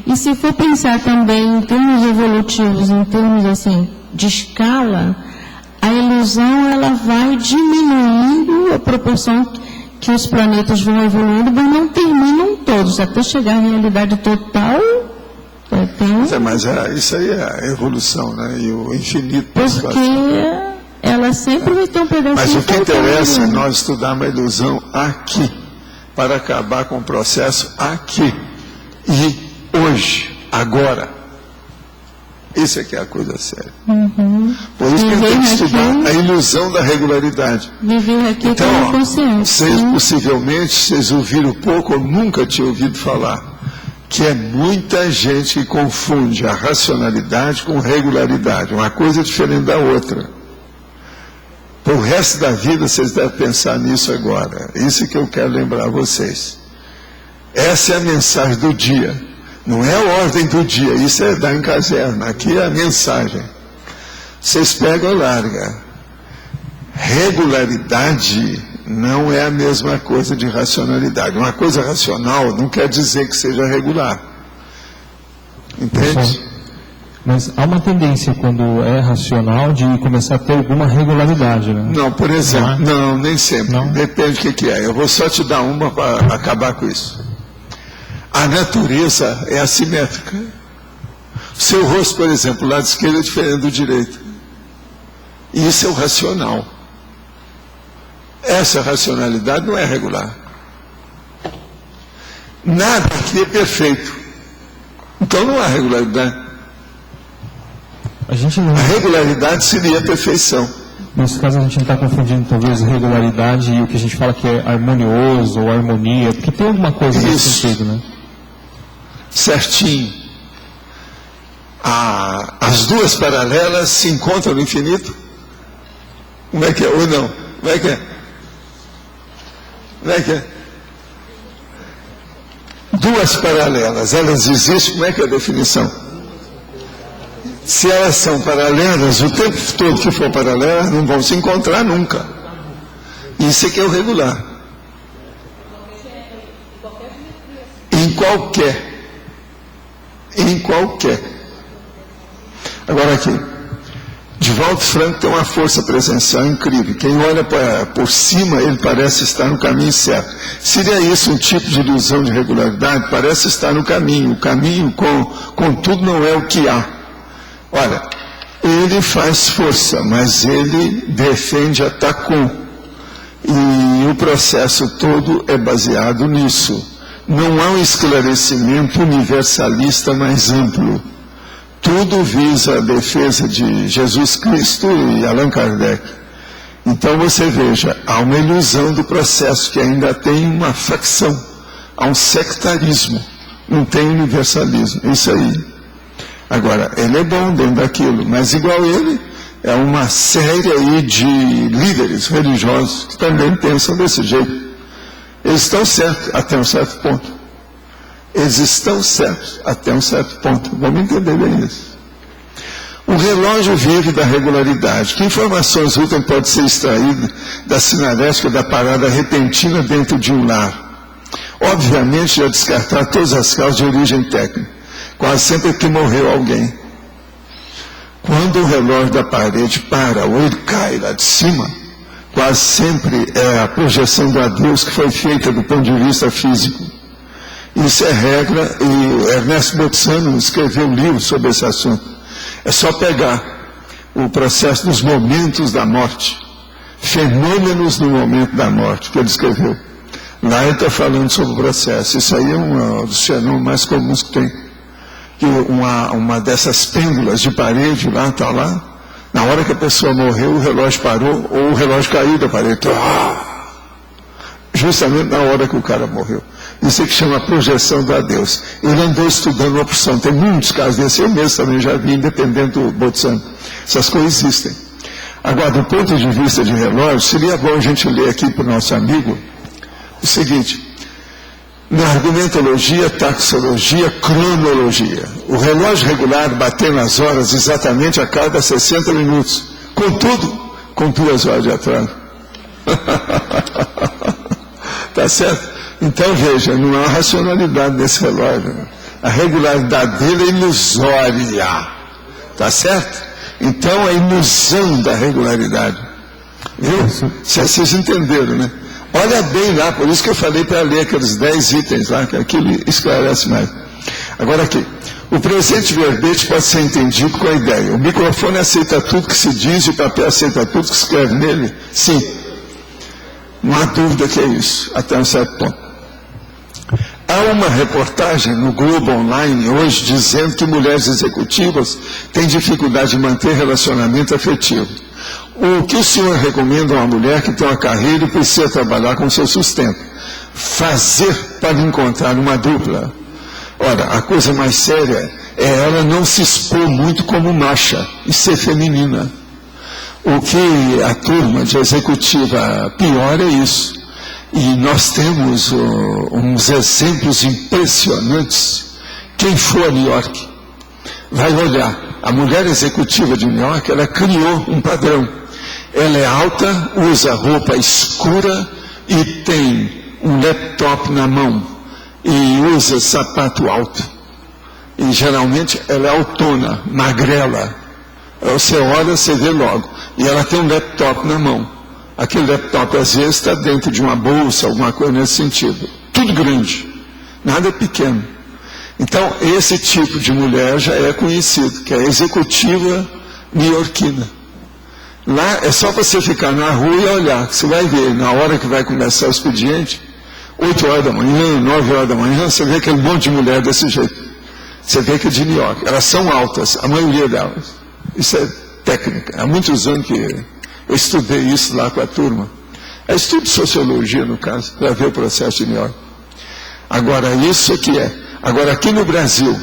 E se for pensar também em termos evolutivos, em termos assim, de escala, a ilusão ela vai diminuindo a proporção que os planetas vão evoluindo, mas não terminam todos, até chegar à realidade total. Mas isso aí é a evolução, né? E o infinito. Porque ela sempre vai ter um pedacinho. Mas o que interessa é nós estudarmos a ilusão aqui, para acabar com o processo aqui e hoje, agora. Isso é que é a coisa séria. Por isso que tem que estudar a ilusão da regularidade. Viver aqui então, com consciência. Possivelmente, vocês ouviram pouco ou nunca tinham ouvido falar, que é muita gente que confunde a racionalidade com regularidade. Uma coisa é diferente da outra. Para o resto da vida, vocês devem pensar nisso agora. Isso que eu quero lembrar a vocês. Essa é a mensagem do dia. Não é a ordem do dia, isso é da caserna. Aqui é a mensagem. Vocês pegam e largam. Regularidade não é a mesma coisa de racionalidade. Uma coisa racional não quer dizer que seja regular. Entende? Mas há uma tendência, quando é racional, de começar a ter alguma regularidade, né? Não, por exemplo, não, nem sempre. Não? Depende do que é. Eu vou só te dar uma para acabar com isso. A natureza é assimétrica. Seu rosto, por exemplo, o lado esquerdo é diferente do direito. E isso é o racional. Essa racionalidade não é regular. Nada aqui é perfeito. Então não há regularidade. A regularidade seria a perfeição. Nesse caso a gente não está confundindo talvez regularidade e o que a gente fala que é harmonioso ou harmonia, porque tem alguma coisa nesse sentido, né? Certinho. As duas paralelas se encontram no infinito? Como é que é? Ou não? Como é que é? Como é que é? Duas paralelas, elas existem, como é que é a definição? Se elas são paralelas, o tempo todo que for paralela, não vão se encontrar nunca. Isso é que é o regular. Em qualquer. Agora aqui, Divaldo Franco tem uma força presencial incrível. Quem olha por cima, ele parece estar no caminho certo. Seria isso um tipo de ilusão de regularidade? Parece estar no caminho. O caminho, contudo, não é o que há. Olha, ele faz força, mas ele defende a Tacom. E o processo todo é baseado nisso. Não há um esclarecimento universalista mais amplo. Tudo visa a defesa de Jesus Cristo e Allan Kardec. Então você veja, há uma ilusão do processo que ainda tem uma facção, há um sectarismo, não tem universalismo, isso aí. Agora, ele é bom dentro daquilo, mas igual ele, é uma série aí de líderes religiosos que também pensam desse jeito. Eles estão certos até um certo ponto. Eles estão certos até um certo ponto. Vamos entender bem isso. O relógio vive da regularidade. Que informações úteis podem ser extraídas da sinalética da parada repentina dentro de um lar? Obviamente, já descartar todas as causas de origem técnica. Quase sempre que morreu alguém. Quando o relógio da parede para ou ele cai lá de cima, quase sempre é a projeção da Deus que foi feita do ponto de vista físico. Isso é regra, e Ernesto Botsano escreveu um livro sobre esse assunto. É só pegar o processo dos momentos da morte, fenômenos no momento da morte, que ele escreveu. Lá ele está falando sobre o processo. Isso aí é um dos fenômenos mais comuns que tem. Que uma dessas pêndulas de parede lá, está lá, na hora que a pessoa morreu, o relógio parou, ou o relógio caiu da parede. Justamente na hora que o cara morreu. Isso é que chama projeção da Deus. Ele andou estudando a opção. Tem muitos casos desses. Eu mesmo também já vi, independente do Botsano. Essas coisas existem. Agora, do ponto de vista de relógio, seria bom a gente ler aqui para o nosso amigo o seguinte. Na argumentologia, taxologia, cronologia. O relógio regular bateu nas horas exatamente a cada 60 minutos. Contudo, com 2 horas de atraso. Tá certo? Então, veja, não há racionalidade desse relógio. A regularidade dele é ilusória. Tá certo? Então, a ilusão da regularidade. Viu? Vocês entenderam, né? Olha bem lá, por isso que eu falei para ler aqueles 10 itens lá, que aquilo esclarece mais. Agora aqui. O presente verbete pode ser entendido com a ideia. O microfone aceita tudo que se diz e o papel aceita tudo que se escreve nele? Sim. Não há dúvida que é isso, até um certo ponto. Há uma reportagem no Globo Online hoje dizendo que mulheres executivas têm dificuldade de manter relacionamento afetivo. O que o senhor recomenda a uma mulher que tem uma carreira e precisa trabalhar com seu sustento? Fazer para encontrar uma dupla. Ora, a coisa mais séria é ela não se expor muito como macha e ser feminina. O que a turma de executiva pior é isso. E nós temos uns exemplos impressionantes. Quem for a New York vai olhar. A mulher executiva de New York, ela criou um padrão. Ela é alta, usa roupa escura e tem um laptop na mão. E usa sapato alto. E geralmente ela é autona, magrela. Você olha, você vê logo. E ela tem um laptop na mão. Aquele laptop, às vezes, está dentro de uma bolsa, alguma coisa nesse sentido. Tudo grande, nada pequeno. Então, esse tipo de mulher já é conhecido, que é a executiva neo-iorquina. Lá é só você ficar na rua e olhar, você vai ver, na hora que vai começar o expediente, 8 horas da manhã, 9 horas da manhã, você vê aquele monte de mulher desse jeito. Você vê que é de New York. Elas são altas, a maioria delas. Isso é técnica. Há muitos anos que eu estudei isso lá com a turma. É estudo de sociologia, no caso, para ver o processo de New York. Agora, isso que é. Agora, aqui no Brasil,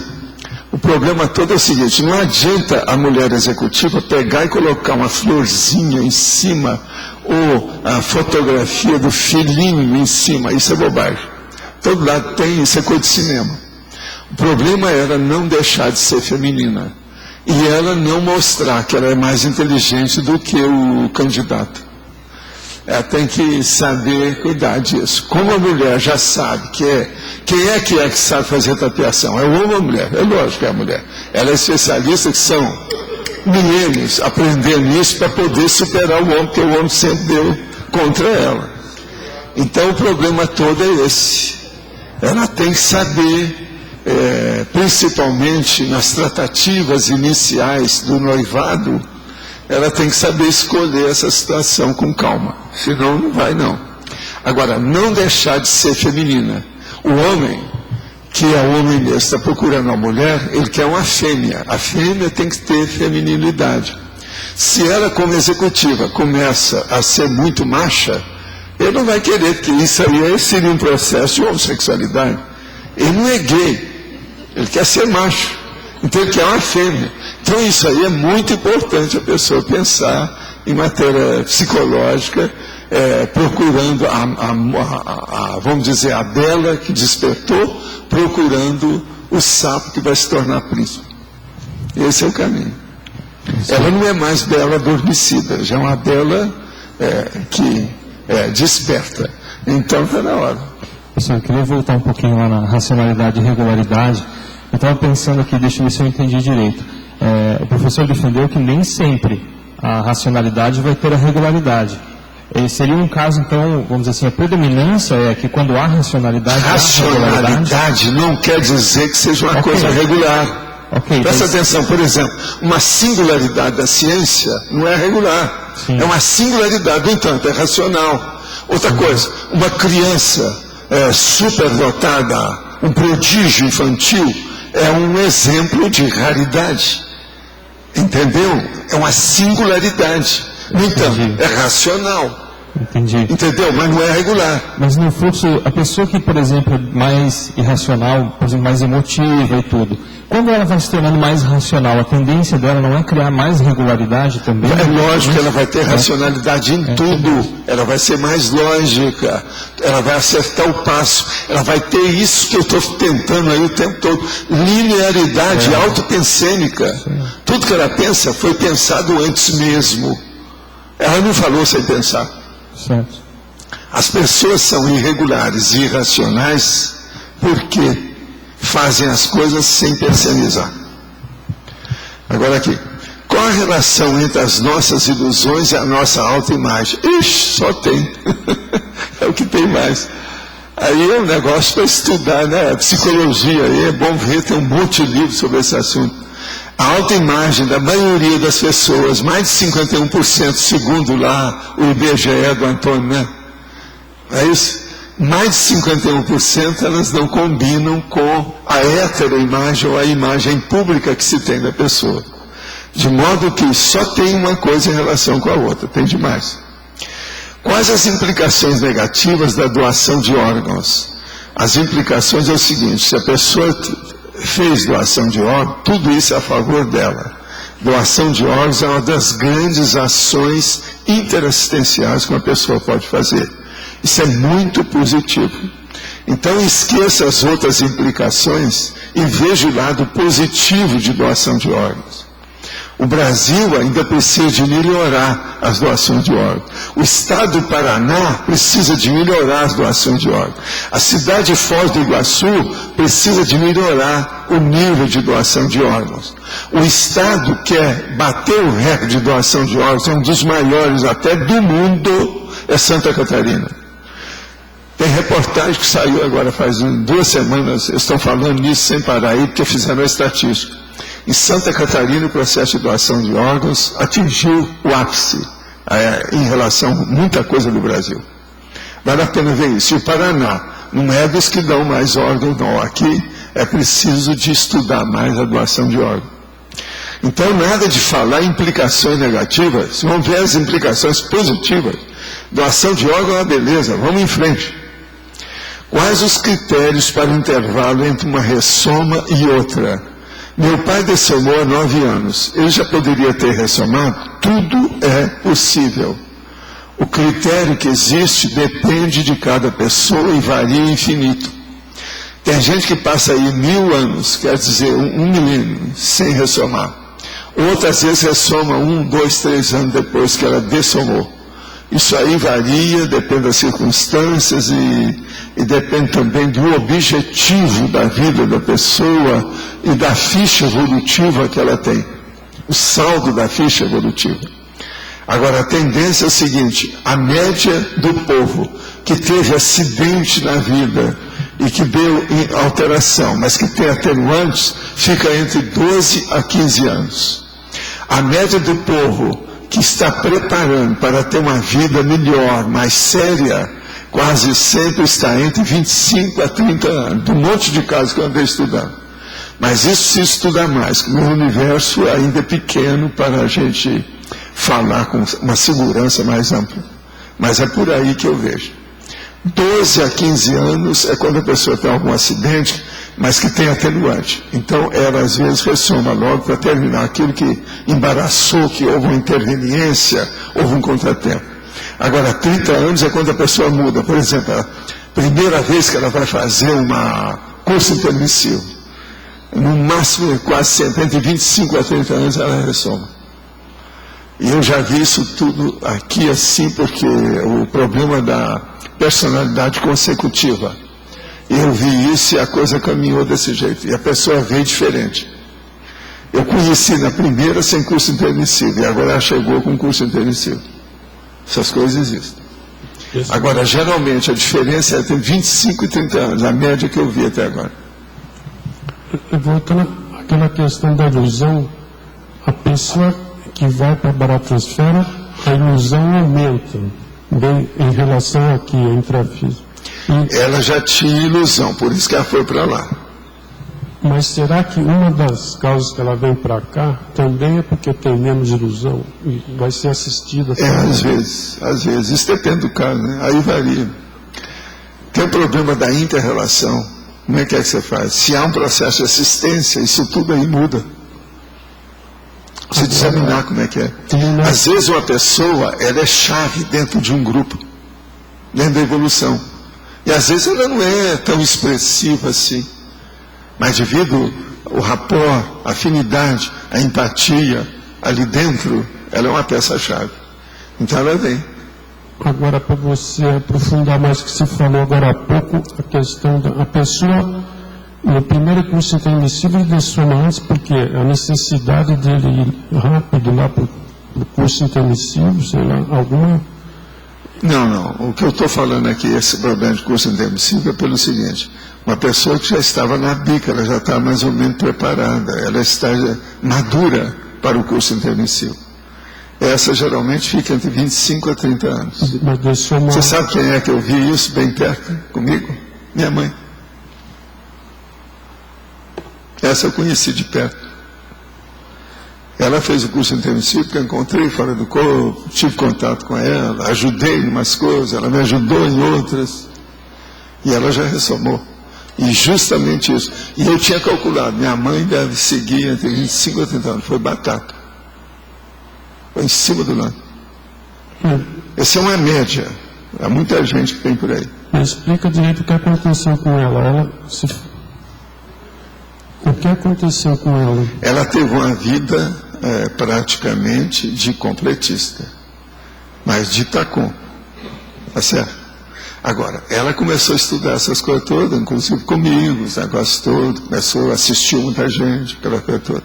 o problema todo é o seguinte, não adianta a mulher executiva pegar e colocar uma florzinha em cima, ou a fotografia do filhinho em cima. Isso é bobagem. Todo lado tem, isso é coisa de cinema. O problema era não deixar de ser feminina. E ela não mostrar que ela é mais inteligente do que o candidato. Ela tem que saber cuidar disso. Como a mulher já sabe quem é que sabe fazer tapeação? É o homem ou a mulher? É lógico que é a mulher. Ela é especialista que são milênios aprendendo isso para poder superar o homem, porque o homem sempre deu contra ela. Então o problema todo é esse. Ela tem que saber, principalmente nas tratativas iniciais do noivado, ela tem que saber escolher essa situação com calma, senão não vai não. Agora, não deixar de ser feminina. O homem, que é o homem mesmo, está procurando uma mulher, ele quer uma fêmea. A fêmea tem que ter feminilidade. Se ela, como executiva, começa a ser muito macha, ele não vai querer, porque isso aí seria um processo de homossexualidade. Ele não é gay, ele quer ser macho, então ele quer uma fêmea. Então isso aí é muito importante a pessoa pensar em matéria psicológica, procurando vamos dizer, a bela que despertou, procurando o sapo que vai se tornar príncipe. Esse é o caminho. Ela não é mais bela adormecida, já é uma bela que desperta. Então está na hora. Professor, eu queria voltar um pouquinho lá na racionalidade e regularidade. Eu estava pensando aqui, deixa eu ver se eu entendi direito. O professor defendeu que nem sempre a racionalidade vai ter a regularidade. Seria um caso, então, vamos dizer assim, a predominância é que quando há racionalidade... Racionalidade não quer dizer que seja uma coisa regular. Presta atenção, por exemplo, uma singularidade da ciência não é regular. Sim. É uma singularidade, no entanto, é racional. Outra coisa, uma criança superdotada, um prodígio infantil, é um exemplo de raridade. Entendeu? É uma singularidade. No entanto, é racional. Entendi. Entendeu? Mas não é regular. Mas no fluxo, a pessoa que, por exemplo, é mais irracional, por exemplo, mais emotiva e tudo, quando ela vai se tornando mais racional, a tendência dela não é criar mais regularidade também? É lógico que ela vai ter racionalidade em tudo. Ela vai ser mais lógica. Ela vai acertar o passo. Ela vai ter isso que eu estou tentando aí o tempo todo. Linearidade autopensênica. Tudo que ela pensa foi pensado antes mesmo. Ela não falou sem pensar. Certo. As pessoas são irregulares e irracionais porque fazem as coisas sem pensar. Agora aqui, qual a relação entre as nossas ilusões e a nossa autoimagem? Ixi, só tem. É o que tem mais. Aí é um negócio para estudar, né? A psicologia aí é bom ver, tem um monte de livros sobre esse assunto. A autoimagem da maioria das pessoas, mais de 51%, segundo lá o IBGE do Antônio, né? É isso? Mais de 51% elas não combinam com a heteroimagem ou a imagem pública que se tem da pessoa. De modo que só tem uma coisa em relação com a outra, tem demais. Quais as implicações negativas da doação de órgãos? As implicações é o seguinte: se a pessoa fez doação de órgãos, tudo isso é a favor dela. Doação de órgãos é uma das grandes ações interassistenciais que uma pessoa pode fazer. Isso é muito positivo. Então esqueça as outras implicações e veja o lado positivo de doação de órgãos. O Brasil ainda precisa de melhorar as doações de órgãos. O estado do Paraná precisa de melhorar as doações de órgãos. A cidade de Foz do Iguaçu precisa de melhorar o nível de doação de órgãos. O estado quer bater o recorde de doação de órgãos, é um dos maiores até do mundo, é Santa Catarina. Tem reportagem que saiu agora faz 2 semanas, eles estão falando nisso sem parar aí, porque fizeram a estatística. Em Santa Catarina, o processo de doação de órgãos atingiu o ápice em relação a muita coisa do Brasil. Vale a pena ver isso. E o Paraná não é dos que dão mais órgãos, não. Aqui é preciso de estudar mais a doação de órgãos. Então, nada de falar em implicações negativas, vamos ver as implicações positivas. Doação de órgão é uma beleza, vamos em frente. Quais os critérios para o intervalo entre uma ressoma e outra? Meu pai dessomou há 9 anos. Ele já poderia ter ressomado? Tudo é possível. O critério que existe depende de cada pessoa e varia infinito. Tem gente que passa aí 1000 anos, quer dizer, um milênio, sem ressomar. Outras vezes ressoma 1, 2, 3 anos depois que ela dessomou. Isso aí varia, depende das circunstâncias e depende também do objetivo da vida da pessoa e da ficha evolutiva que ela tem. o saldo da ficha evolutiva. Agora, a tendência é o seguinte: a média do povo que teve acidente na vida e que deu alteração, mas que tem atenuantes, fica entre 12 a 15 anos. A média do povo que está preparando para ter uma vida melhor, mais séria, quase sempre está entre 25 a 30 anos. De um monte de casos que eu andei estudando. Mas isso se estuda mais, que o meu universo ainda é pequeno para a gente falar com uma segurança mais ampla. Mas é por aí que eu vejo. 12 a 15 anos é quando a pessoa tem algum acidente, mas que tem atenuante. Então, ela às vezes ressoma logo para terminar aquilo que embaraçou, que houve uma interveniência, houve um contratempo. Agora, 30 anos é quando a pessoa muda. Por exemplo, a primeira vez que ela vai fazer uma curso intermissivo, no máximo, quase sempre, entre 25 a 30 anos, ela ressoma. E eu já vi isso tudo aqui assim, porque o problema da personalidade consecutiva. Eu vi isso e a coisa caminhou desse jeito. E a pessoa veio diferente. Eu conheci na primeira sem curso intermissivo, e agora ela chegou com curso intermissivo. Essas coisas existem. Agora, geralmente, a diferença é entre 25 e 30 anos, a média que eu vi até agora. Voltando àquela questão da ilusão, a pessoa que vai para a baratrosfera, a ilusão aumenta, bem, em relação aqui, a intrafísica. Ela já tinha ilusão, por isso que ela foi para lá. Mas será que uma das causas que ela vem para cá também é porque tem menos ilusão e vai ser assistida? Às vezes. Isso depende do caso, né? Aí varia. Tem o problema da inter-relação. Como é que você faz? Se há um processo de assistência, isso tudo aí muda. Você examinar como é que é. Às vezes uma pessoa, ela é chave dentro de um grupo, dentro da evolução. E às vezes ela não é tão expressiva assim. Mas devido ao rapport, a afinidade, a empatia, ali dentro, ela é uma peça-chave. Então ela vem. Agora, para você aprofundar mais o que você falou agora há pouco, a questão da pessoa, no primeiro curso intermissivo, ele dessoma antes, porque a necessidade dele ir rápido lá para o curso intermissivo, sei lá, alguma... Não. O que eu estou falando aqui, esse problema de curso intermissivo, é pelo seguinte: uma pessoa que já estava na bica, ela já está mais ou menos preparada, ela está madura para o curso intermissivo. Essa geralmente fica entre 25 a 30 anos. Você sabe quem é que eu vi isso bem perto comigo? Minha mãe. Essa eu conheci de perto. Ela fez o curso intermissivo, que eu encontrei fora do corpo, tive contato com ela, ajudei em umas coisas, ela me ajudou em outras. E ela já ressomou. E justamente isso. E eu tinha calculado, minha mãe deve seguir entre 25 a 30 anos. Foi batata. Foi em cima do lance. Essa é uma média. Há muita gente que tem por aí. Me explica direito o que aconteceu com ela. O que aconteceu com ela? Ela teve uma vida praticamente de completista. Mas de Tacom. Tá certo? Agora, ela começou a estudar essas coisas todas, inclusive comigo, os negócios todos, começou a assistir muita gente, aquela coisa toda.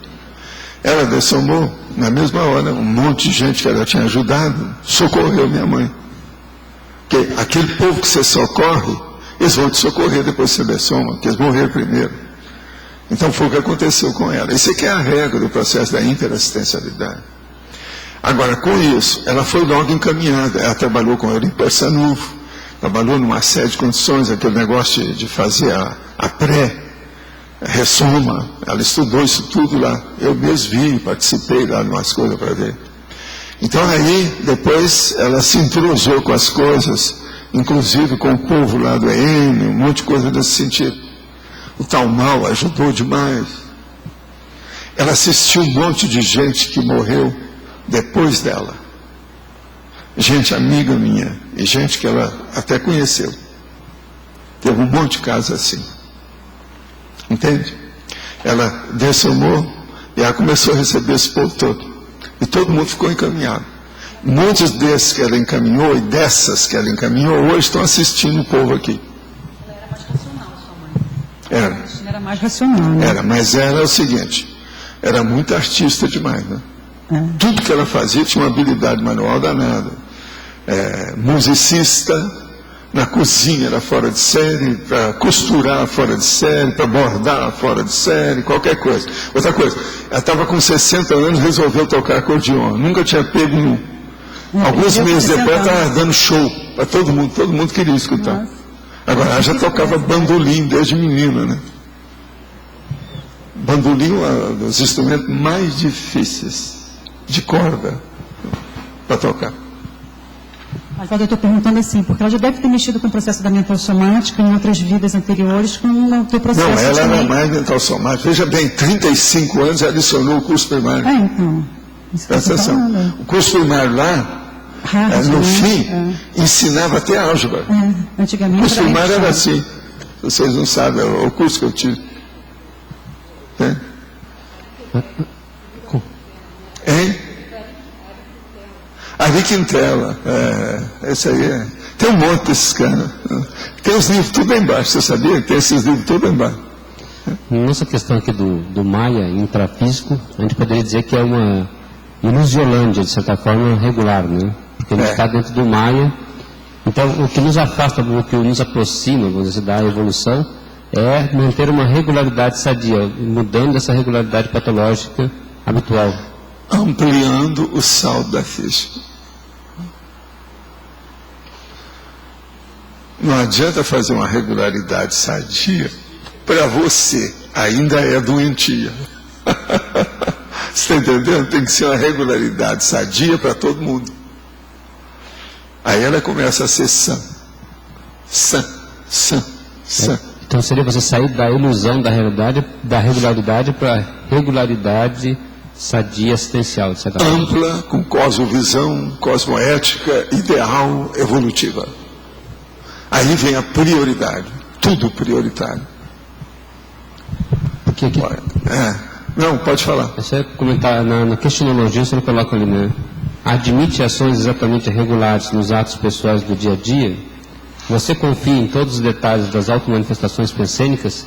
Ela dessomou, na mesma hora, um monte de gente que ela tinha ajudado, socorreu minha mãe. Porque aquele povo que você socorre, eles vão te socorrer depois que você dessoma, porque eles morreram primeiro. Então foi o que aconteceu com ela. Isso aqui é a regra do processo da interassistencialidade. Agora, com isso, ela foi logo encaminhada, ela trabalhou com ele em Persanufo, trabalhou numa série de condições, aquele negócio de fazer a pré-ressoma, ela estudou isso tudo lá. Eu mesmo vi, participei lá de umas coisas para ver. Então aí, depois, ela se entrosou com as coisas, inclusive com o povo lá do EM, um monte de coisa nesse sentido. O tal mal ajudou demais. Ela assistiu um monte de gente que morreu depois dela. Gente amiga minha, e gente que ela até conheceu. Teve um monte de casos assim. Entende? Ela dessomou e ela começou a receber esse povo todo. E todo mundo ficou encaminhado. Muitos desses que ela encaminhou e dessas que ela encaminhou, hoje estão assistindo o povo aqui. Era mais racional, né? Era, mas era o seguinte, era muito artista demais, né? Tudo que ela fazia tinha uma habilidade manual danada. Musicista, na cozinha era fora de série, para costurar fora de série, para bordar fora de série, qualquer coisa. Outra coisa, ela estava com 60 anos, resolveu tocar acordeon, nunca tinha pego nenhum. Alguns meses depois estava dando show para todo mundo queria escutar. Nossa. Agora, ela já tocava bandolim desde menina, né? Bandolim é um dos instrumentos mais difíceis de corda para tocar. Mas eu estou perguntando assim, porque ela já deve ter mexido com o processo da mental somática em outras vidas anteriores, com o teu processo. Não, ela era mais mental somática. Veja bem, 35 anos ela adicionou o curso primário. Então. Presta atenção. O curso primário lá, no fim, ensinava até álgebra. Antigamente o curso primário era assim. Vocês não sabem, o curso que eu tive. Hein? Ari Quintela, esse aí tem um monte desses caras. Tem os livros tudo aí embaixo, você sabia? Tem esses livros tudo aí embaixo. Nessa questão aqui do Maia intrafísico, a gente poderia dizer que é uma ilusiolândia, de certa forma, regular, né? Porque a gente está dentro do Maia. Então, o que nos afasta, o que nos aproxima, vamos dizer, da evolução, é manter uma regularidade sadia, mudando essa regularidade patológica habitual. Ampliando o saldo da ficha. Não adianta fazer uma regularidade sadia para você, ainda é doentia. Você está entendendo? Tem que ser uma regularidade sadia para todo mundo. Aí ela começa a ser sã. Então seria você sair da ilusão da regularidade para a regularidade sadia assistencial, de certa forma. Ampla, com cosmovisão, cosmoética, ideal, evolutiva. Aí vem a prioridade. Tudo prioritário. Porque aqui... Não, pode falar. Você comentar na questionologia, você não coloca ali, né? Admite ações exatamente regulares nos atos pessoais do dia a dia? Você confia em todos os detalhes das automanifestações pensênicas?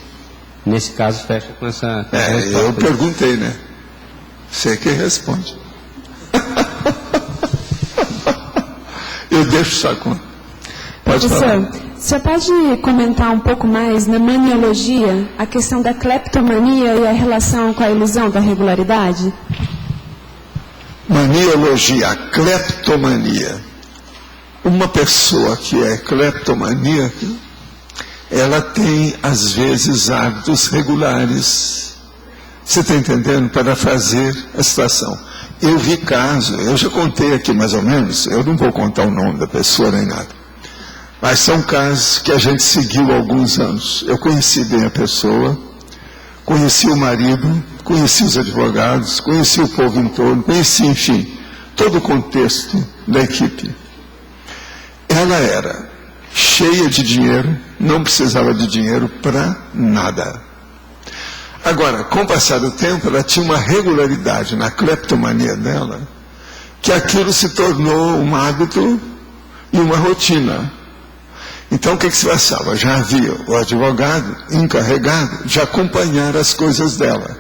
Nesse caso, fecha com essa resposta. Eu perguntei, né? Você que responde. Eu deixo sua conta. Pode falar. O senhor pode comentar um pouco mais na maniologia a questão da cleptomania e a relação com a ilusão da regularidade? Maniologia, a cleptomania. Uma pessoa que é cleptomaníaca, ela tem, às vezes, hábitos regulares. Você está entendendo? Para fazer a situação. Eu vi caso, eu já contei aqui mais ou menos, eu não vou contar o nome da pessoa nem nada. Mas são casos que a gente seguiu há alguns anos. Eu conheci bem a pessoa, conheci o marido, conheci os advogados, conheci o povo em torno, conheci, enfim, todo o contexto da equipe. Ela era cheia de dinheiro, não precisava de dinheiro para nada. Agora, com o passar do tempo, ela tinha uma regularidade na cleptomania dela, que aquilo se tornou um hábito e uma rotina. Então, o que se passava? Já havia o advogado encarregado de acompanhar as coisas dela.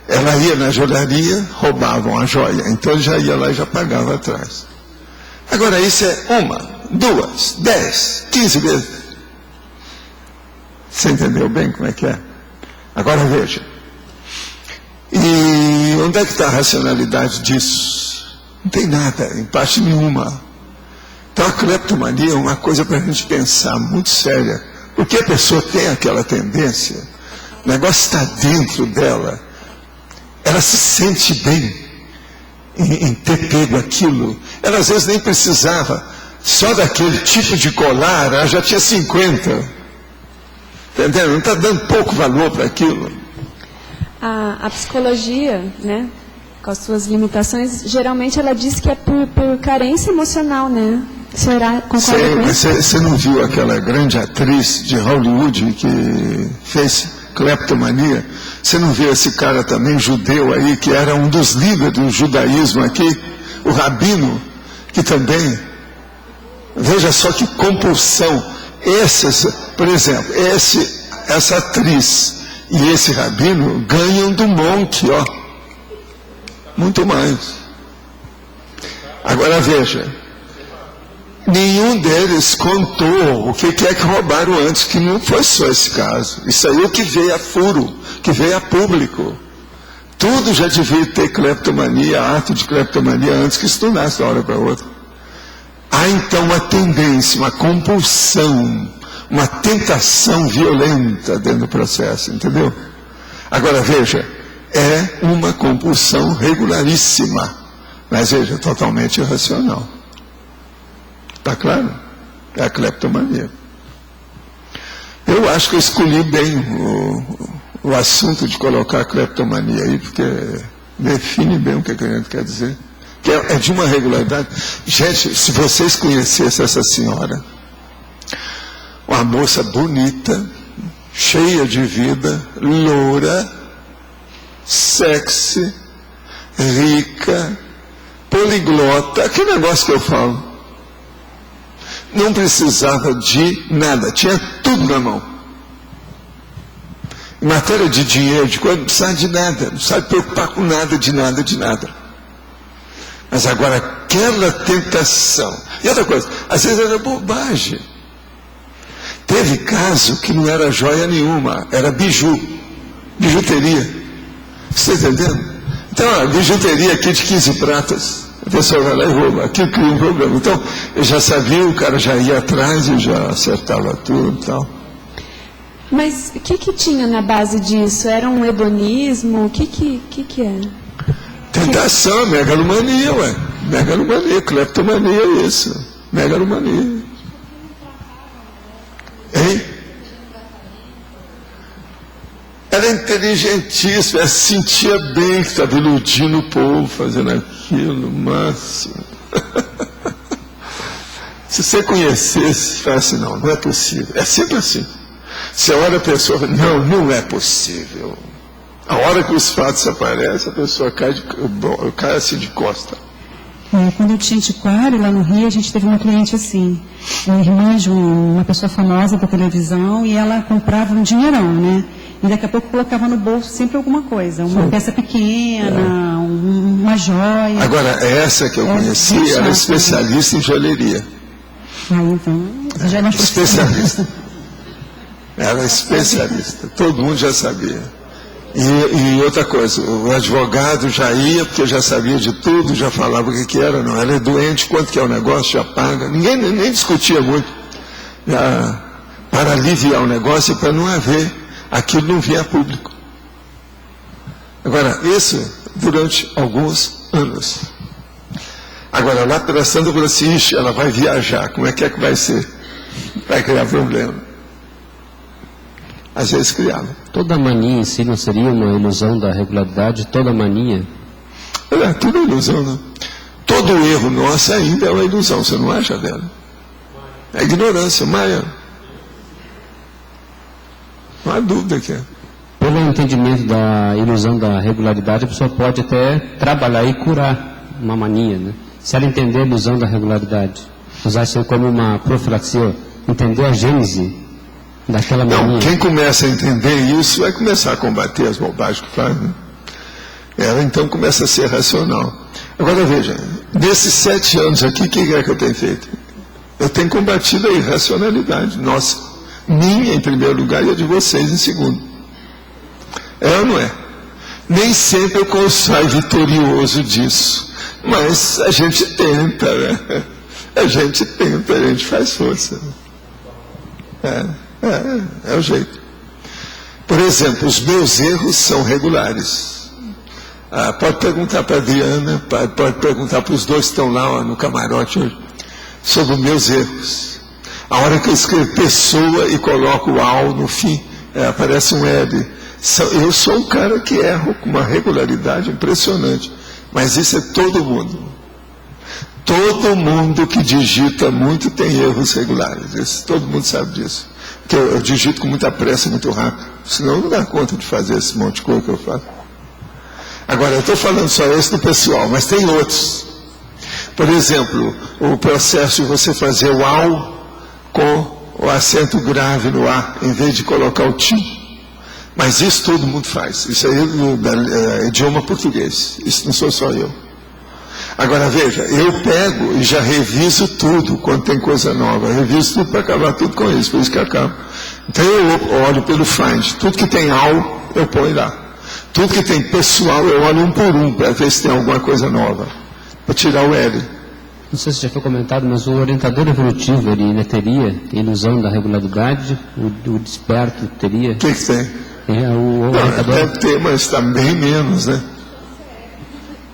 Ela ia na joalheria, roubavam a joia. Então, ele já ia lá e já pagava atrás. Agora, isso é 1, 2, 10, 15 vezes. Você entendeu bem como é que é? Agora, veja. E onde é que está a racionalidade disso? Não tem nada, em parte nenhuma. Então, a cleptomania é uma coisa para a gente pensar muito séria. Porque a pessoa tem aquela tendência, o negócio está dentro dela, ela se sente bem em ter pego aquilo. Ela às vezes nem precisava, só daquele tipo de colar, ela já tinha 50. Entendeu? Não está dando pouco valor para aquilo. A psicologia, né, com as suas limitações, geralmente ela diz que é por carência emocional, né? Será, concorda com isso? Você não viu aquela grande atriz de Hollywood que fez cleptomania? Você não viu esse cara também, judeu aí, que era um dos líderes do judaísmo aqui, o Rabino, que também, veja só que compulsão. Por exemplo, essa atriz e esse Rabino ganham do monte, ó. Muito mais. Agora veja, nenhum deles contou o que é que roubaram antes, que não foi só esse caso. Isso aí é o que veio a furo, que veio a público. Tudo já devia ter cleptomania, ato de cleptomania, antes que estudasse de uma hora para outra. Há então uma tendência, uma compulsão, uma tentação violenta dentro do processo, entendeu? Agora veja, é uma compulsão regularíssima, mas veja, totalmente irracional. Está claro? É a cleptomania. Eu acho que eu escolhi bem o assunto de colocar a cleptomania aí, porque define bem o que a gente quer dizer. Que é de uma regularidade. Gente, se vocês conhecessem essa senhora, uma moça bonita, cheia de vida, loura, sexy, rica, poliglota, aquele negócio que eu falo. Não precisava de nada, tinha tudo na mão. Em matéria de dinheiro, de coisa, não precisava de nada, não sabe preocupar com nada, de nada, de nada. Mas agora, aquela tentação. E outra coisa, às vezes era bobagem. Teve caso que não era joia nenhuma, era bijuteria. Você está entendendo? Então, a bijuteria aqui de 15 pratas. A pessoa vai lá e rouba. Aquilo cria um problema. Então, eu já sabia, o cara já ia atrás e já acertava tudo e tal. Mas o que tinha na base disso? Era um hedonismo? O que é? Tentação, megalomania, ué. Megalomania, cleptomania é isso. Megalomania. Hein? Era inteligentíssima, ela sentia bem que estava iludindo o povo, fazendo aquilo no máximo. Se você conhecesse, fala assim, não é possível. É sempre assim. Você olha a pessoa, não é possível. A hora que os fatos aparecem, a pessoa cai assim de costa. Quando eu tinha antiquário lá no Rio, a gente teve uma cliente assim, uma irmã de uma pessoa famosa da televisão, e ela comprava um dinheirão, né? E daqui a pouco colocava no bolso sempre alguma coisa, uma peça pequena, uma joia. Agora, essa que eu conheci era especialista em joalheria. Então, você já é mais especialista. Era especialista, todo mundo já sabia. E outra coisa, o advogado já ia, porque já sabia de tudo, já falava o que era, não, ela é doente, quanto que é o negócio, já paga. Ninguém nem discutia muito, para aliviar o negócio e para não haver, aquilo não vinha a público. Agora, isso durante alguns anos. Agora, lá pela Santa, eu falei assim, ixi, ela vai viajar, como é que vai ser? Vai criar problema. Às vezes criava. Toda mania em si não seria uma ilusão da regularidade? Toda mania? Tudo é ilusão, não? Todo erro nosso ainda é uma ilusão, você não acha, velho? É ignorância, Maia. Não há dúvida que é. Pelo entendimento da ilusão da regularidade, a pessoa pode até trabalhar e curar uma mania, né? Se ela entender a ilusão da regularidade, usar isso como uma profilaxia, entender a gênese daquela mania. Não, quem começa a entender isso vai começar a combater as bobagens que faz, né? Ela então começa a ser racional. Agora veja, nesses 7 anos aqui, o que é que eu tenho feito? Eu tenho combatido a irracionalidade nossa, minha em primeiro lugar e a de vocês em segundo. É ou não é? Nem sempre eu saio vitorioso disso, mas a gente tenta, né? A gente tenta, a gente faz força. É o jeito. Por exemplo, os meus erros são regulares. Pode perguntar para a Adriana, pode perguntar para os dois que estão lá no camarote hoje, sobre os meus erros. A hora que eu escrevo pessoa e coloco o AU no fim, aparece um L. Eu sou um cara que erro com uma regularidade impressionante. Mas isso é todo mundo. Todo mundo que digita muito tem erros regulares. Todo mundo sabe disso. Porque eu digito com muita pressa, muito rápido. Senão não dá conta de fazer esse monte de coisa que eu faço. Agora, eu estou falando só esse do pessoal, mas tem outros. Por exemplo, o processo de você fazer o AU com o acento grave no A, em vez de colocar o TI. Mas isso todo mundo faz. Isso aí é idioma português. Isso não sou só eu. Agora veja, eu pego e já reviso tudo quando tem coisa nova. Eu reviso tudo para acabar tudo com isso, por isso que acaba. Então eu olho pelo find. Tudo que tem all, eu ponho lá. Tudo que tem pessoal, eu olho um por um para ver se tem alguma coisa nova. Para tirar o L. Não sei se já foi comentado, mas o orientador evolutivo, ele ainda teria ilusão da regularidade? O desperto teria? O que tem? O orientador... Deve ter, mas está bem menos, né?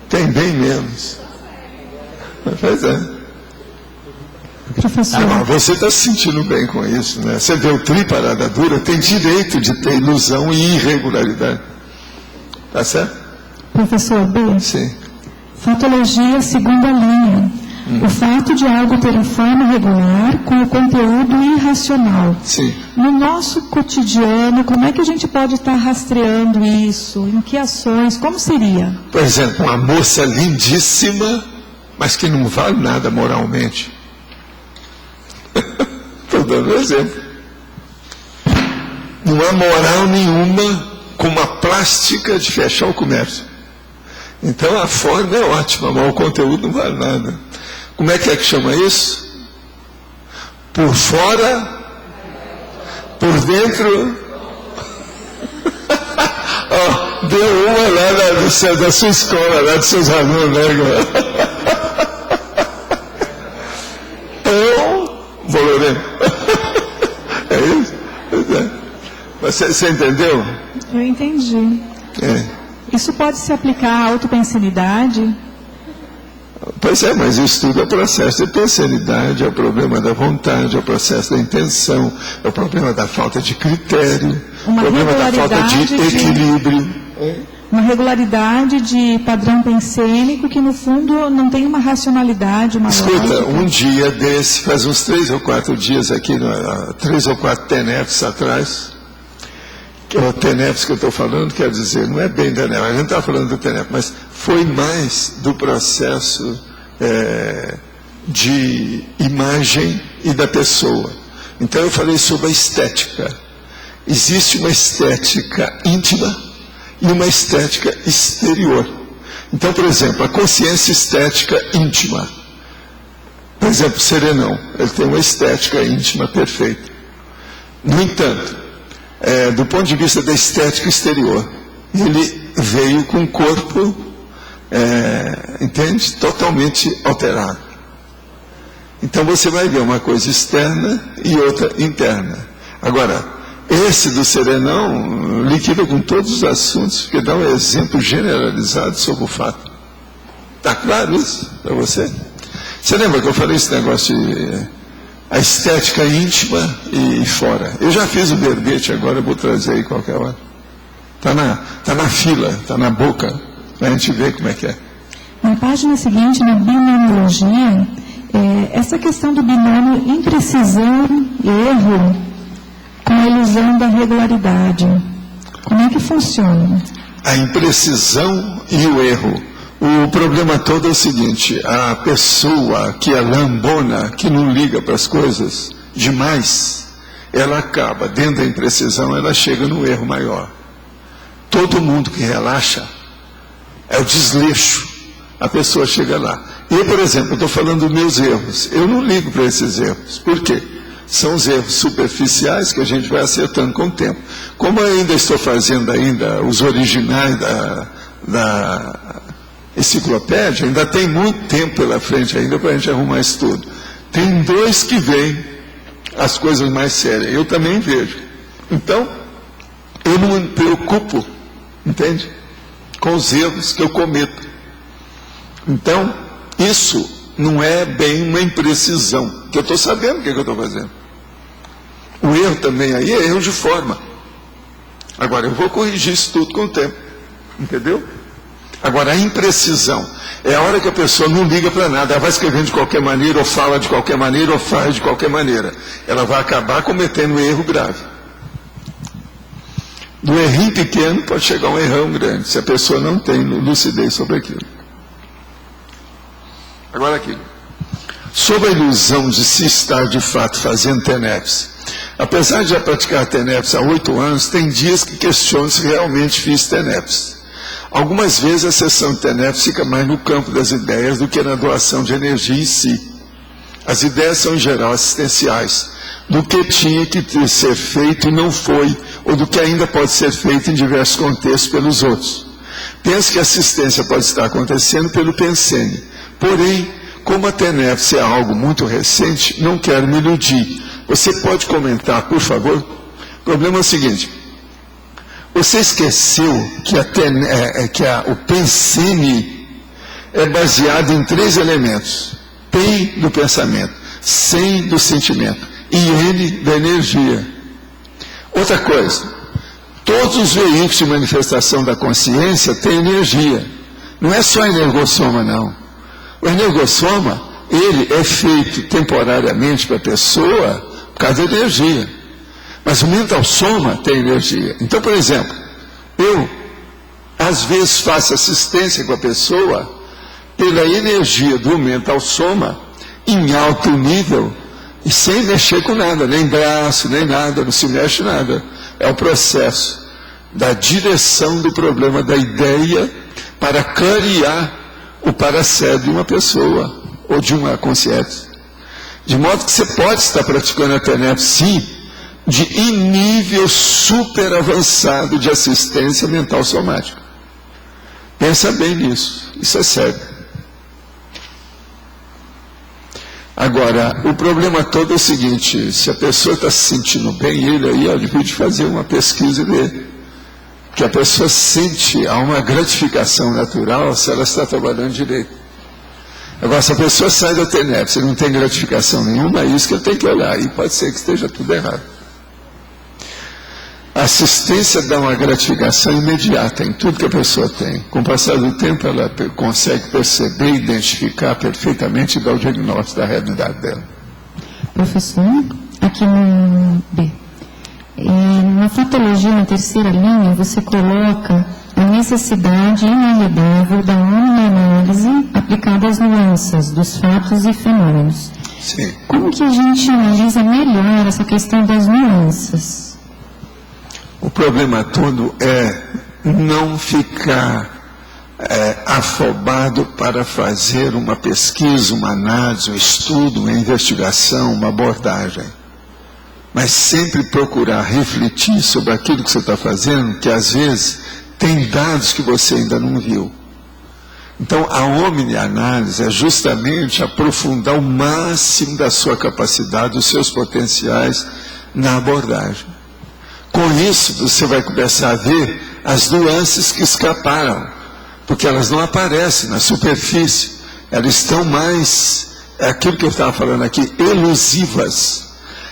Tem bem menos. Pois é. Professor. Você está se sentindo bem com isso, né? Você vê o triparada dura, tem direito de ter ilusão e irregularidade. Tá certo? Professor B. Sim. Fatologia, segunda linha. O fato de algo ter forma regular com o conteúdo irracional. Sim. No nosso cotidiano, como é que a gente pode estar rastreando isso? Em que ações? Como seria? Por exemplo, uma moça lindíssima, mas que não vale nada moralmente. Estou dando um exemplo. Não há moral nenhuma com uma plástica de fechar o comércio. Então a forma é ótima, mas o conteúdo não vale nada. Como é que chama isso? Por fora, por dentro. Oh, deu uma lá da sua escola, lá dos seus alunos, né? Bolorento. É isso? Você entendeu? Eu entendi. Isso pode se aplicar à autopensanidade? Pois é, mas isso tudo é processo de pensanidade, é o problema da vontade, é o processo da intenção, é o problema da falta de critério, é o problema da falta de equilíbrio. Uma regularidade de padrão pensênico que, no fundo, não tem uma racionalidade, uma Escuta, lógica. Um dia desse, faz uns 3 ou 4 dias aqui, 3 ou 4 TENEPs atrás, que é o TENEPs que eu estou falando, quer dizer, não é bem TENEP, a gente está falando do TENEP, mas foi mais do processo de imagem e da pessoa. Então eu falei sobre a estética. Existe uma estética íntima e uma estética exterior. Então, por exemplo, a consciência estética íntima. Por exemplo, Serenão, ele tem uma estética íntima perfeita. No entanto, do ponto de vista da estética exterior, ele veio com um corpo, entende? Totalmente alterado. Então você vai ver uma coisa externa e outra interna. Agora, esse do Serenão liquida com todos os assuntos, porque dá um exemplo generalizado sobre o fato. Está claro isso para você? Você lembra que eu falei esse negócio de a estética íntima e fora? Eu já fiz o verbete, agora eu vou trazer aí qualquer hora. Está na fila, está na boca, para a gente ver como é que é. Na página seguinte, na binomiologia, essa questão do binômio imprecisão e erro com a ilusão da regularidade. Como é que funciona? A imprecisão e o erro. O problema todo é o seguinte: a pessoa que é lambona, que não liga para as coisas demais, ela acaba, dentro da imprecisão, ela chega no erro maior. Todo mundo que relaxa, é o desleixo, a pessoa chega lá. Eu, por exemplo, estou falando dos meus erros, eu não ligo para esses erros. Por quê? São os erros superficiais que a gente vai acertando com o tempo. Como eu ainda estou fazendo os originais da enciclopédia, ainda tem muito tempo pela frente ainda para a gente arrumar isso tudo. Tem 2 que veem as coisas mais sérias, eu também vejo. Então, eu não me preocupo, entende? Com os erros que eu cometo. Então, isso não é bem uma imprecisão, que eu estou sabendo o que eu estou fazendo. O erro também aí é erro de forma. Agora, eu vou corrigir isso tudo com o tempo, entendeu? Agora, a imprecisão é a hora que a pessoa não liga para nada, ela vai escrevendo de qualquer maneira, ou fala de qualquer maneira, ou faz de qualquer maneira. Ela vai acabar cometendo um erro grave. Do errinho pequeno pode chegar um errão grande, se a pessoa não tem lucidez sobre aquilo. Agora aqui, sobre a ilusão de se estar de fato fazendo TENEPs. Apesar de já praticar TENEPs há 8 anos, tem dias que questiono se realmente fiz TENEPs. Algumas vezes a sessão de TENEP fica mais no campo das ideias do que na doação de energia em si. As ideias são, em geral, assistenciais, do que tinha que ser feito e não foi, ou do que ainda pode ser feito em diversos contextos pelos outros. Penso que a assistência pode estar acontecendo pelo Pensene. Porém, como a TENEP é algo muito recente, não quero me iludir. Você pode comentar, por favor? O problema é o seguinte: você esqueceu que o Pensene é baseado em 3 elementos. P do pensamento, SEM do sentimento e N da energia. Outra coisa, todos os veículos de manifestação da consciência têm energia. Não é só energossoma, não. O energossoma, ele é feito temporariamente para a pessoa por causa da energia. Mas o mental soma tem energia. Então, por exemplo, eu, às vezes, faço assistência com a pessoa pela energia do mental soma em alto nível e sem mexer com nada, nem braço, nem nada, não se mexe nada. É o processo da direção do problema da ideia para clarear o paracérebro de uma pessoa ou de uma consciência. De modo que você pode estar praticando a TENEP, sim, em nível super avançado de assistência mental somática. Pensa bem nisso, isso é sério. Agora, o problema todo é o seguinte: se a pessoa está se sentindo bem, ele pode fazer uma pesquisa dele. Que a pessoa sente uma gratificação natural se ela está trabalhando direito. Agora, se a pessoa sai da TENEP, se não tem gratificação nenhuma, é isso que ele tem que olhar. E pode ser que esteja tudo errado. A assistência dá uma gratificação imediata em tudo que a pessoa tem. Com o passar do tempo, ela consegue perceber, identificar perfeitamente e dar o diagnóstico da realidade dela. Professor, aqui no B. Na fatologia, na terceira linha, você coloca a necessidade inevitável da análise aplicada às nuances dos fatos e fenômenos. Sim. Como que a gente analisa melhor essa questão das nuances? O problema todo é não ficar afobado para fazer uma pesquisa, uma análise, um estudo, uma investigação, uma abordagem. Mas sempre procurar refletir sobre aquilo que você está fazendo, que às vezes tem dados que você ainda não viu. Então, a omni-análise é justamente aprofundar o máximo da sua capacidade, dos seus potenciais na abordagem. Com isso, você vai começar a ver as nuances que escaparam, porque elas não aparecem na superfície, elas estão mais, é aquilo que eu estava falando aqui, elusivas.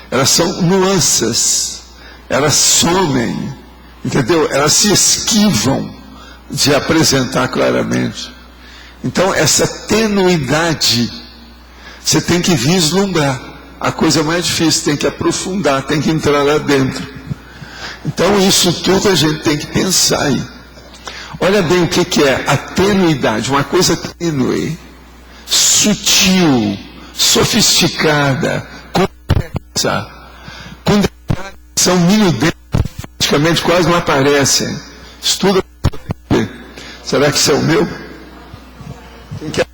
Elas são nuances, elas somem, entendeu? Elas se esquivam de apresentar claramente. Então, essa tenuidade, você tem que vislumbrar. A coisa mais difícil, tem que aprofundar, tem que entrar lá dentro. Então, isso tudo a gente tem que pensar aí. Olha bem o que é a tenuidade, uma coisa tênue, sutil, sofisticada, complexa, com detalhes que são minudentes, praticamente quase não aparecem. Estuda. Será que isso é o meu? Quem quer?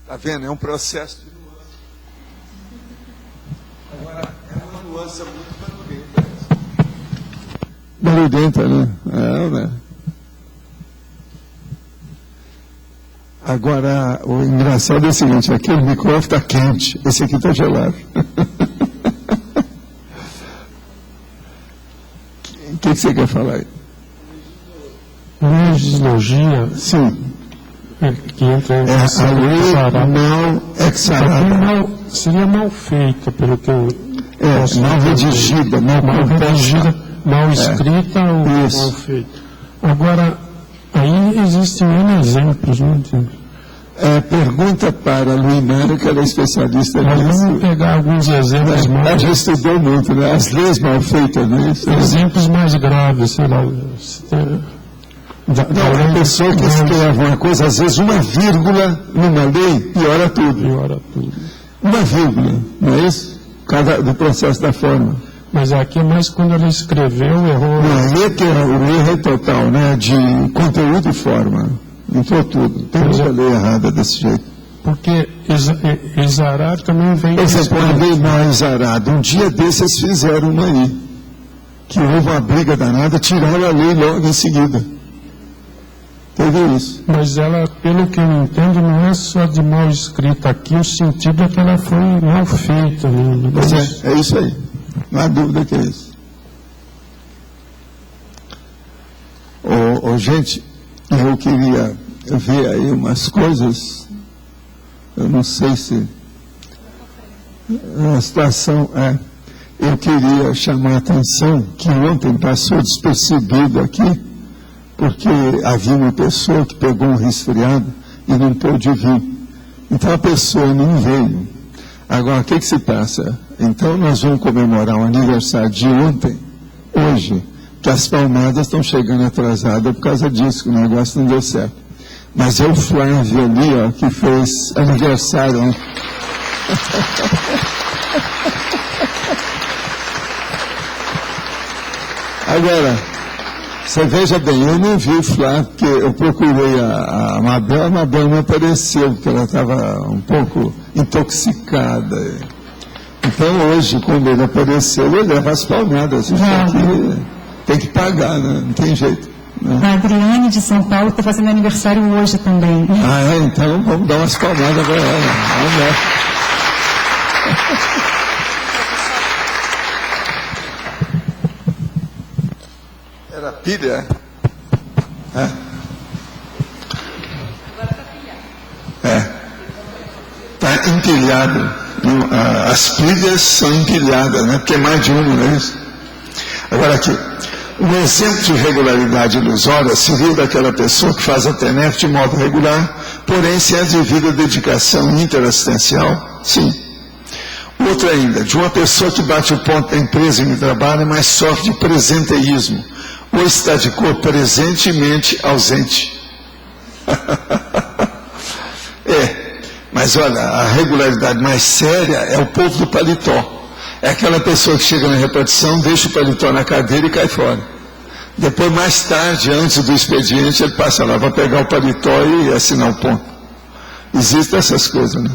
Está vendo? É um processo de nuance. Agora, é uma nuance muito barulhenta, né? Né? Agora, o engraçado é o seguinte: aqui o microfone está quente, esse aqui está gelado. O que você quer falar aí? Legislogia, sim, que entra em a lei mal exarada. Seria mal feita, pelo que eu mal redigida, mal escrita ou mal feita. Agora, aí existem N exemplos, não tem? Pergunta para a Luinara, que ela é especialista nisso. Vamos pegar alguns exemplos mais... Ela já estudou muito, né? As leis mal feitas, né? Exemplos mais graves, sei lá. Não, a pessoa que escreve uma coisa, às vezes uma vírgula numa lei, piora tudo. Piora tudo. Uma vírgula, não é isso? Do processo da forma. Mas aqui é mais quando ele escreveu, errou. Não, o erro é total, né? De conteúdo e forma. Entrou tudo. Tem muita lei errada desse jeito. Porque exarar também vem... Por exemplo, a lei mal exarada. Um dia desses fizeram uma aí. Que houve uma briga danada, tiraram a lei logo em seguida. Teve isso. Mas ela, pelo que eu entendo, não é só de mal escrita aqui, o sentido é que ela foi mal feita. Né? Mas é isso aí. Não há dúvida que é isso. Gente, eu queria ver aí umas coisas. Eu não sei se a situação é... Eu queria chamar a atenção que ontem passou despercebido aqui, porque havia uma pessoa que pegou um resfriado e não pôde vir. Então a pessoa não veio. Agora, o que se passa? Então nós vamos comemorar o aniversário de ontem, hoje, que as palmadas estão chegando atrasadas por causa disso, que o negócio não deu certo. Mas é o Flávio ali, ó, que fez aniversário ontem. Agora, você veja bem, eu não vi o Flávio, porque eu procurei a Mabel não apareceu, porque ela estava um pouco intoxicada. Então hoje, quando ele apareceu, ele leva as palmadas. Tem que pagar, né? Não tem jeito. Né? A Adriane de São Paulo está fazendo aniversário hoje também. Ah, é? Então vamos dar umas palmadas para ela. Vamos lá. Era pilha? É? Está empilhado. As pilhas são empilhadas, né? Porque é mais de uma, não é isso? Agora aqui, um exemplo de regularidade ilusória seria daquela pessoa que faz a TENEF de modo regular, porém sem a devida dedicação interassistencial? Sim. Outra ainda, de uma pessoa que bate o ponto da empresa em que trabalha, mas sofre de presenteísmo, ou está de cor presentemente ausente. Mas olha, a regularidade mais séria é o povo do paletó. É aquela pessoa que chega na repartição, deixa o paletó na cadeira e cai fora. Depois, mais tarde, antes do expediente, ele passa lá para pegar o paletó e assinar o ponto. Existem essas coisas, né?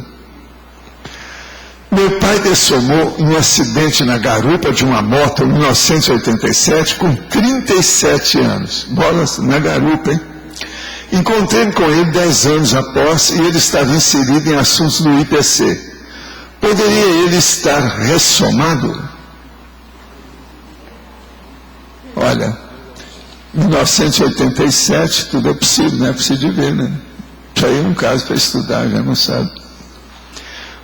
Meu pai dessomou em um acidente na garupa de uma moto em 1987, com 37 anos. Bola na garupa, hein? Encontrei-me com ele 10 anos após e ele estava inserido em assuntos do IPC. Poderia ele estar ressomado? Olha, 1987, tudo é possível, não é possível de ver, né? Isso aí é um caso para estudar, já não sabe.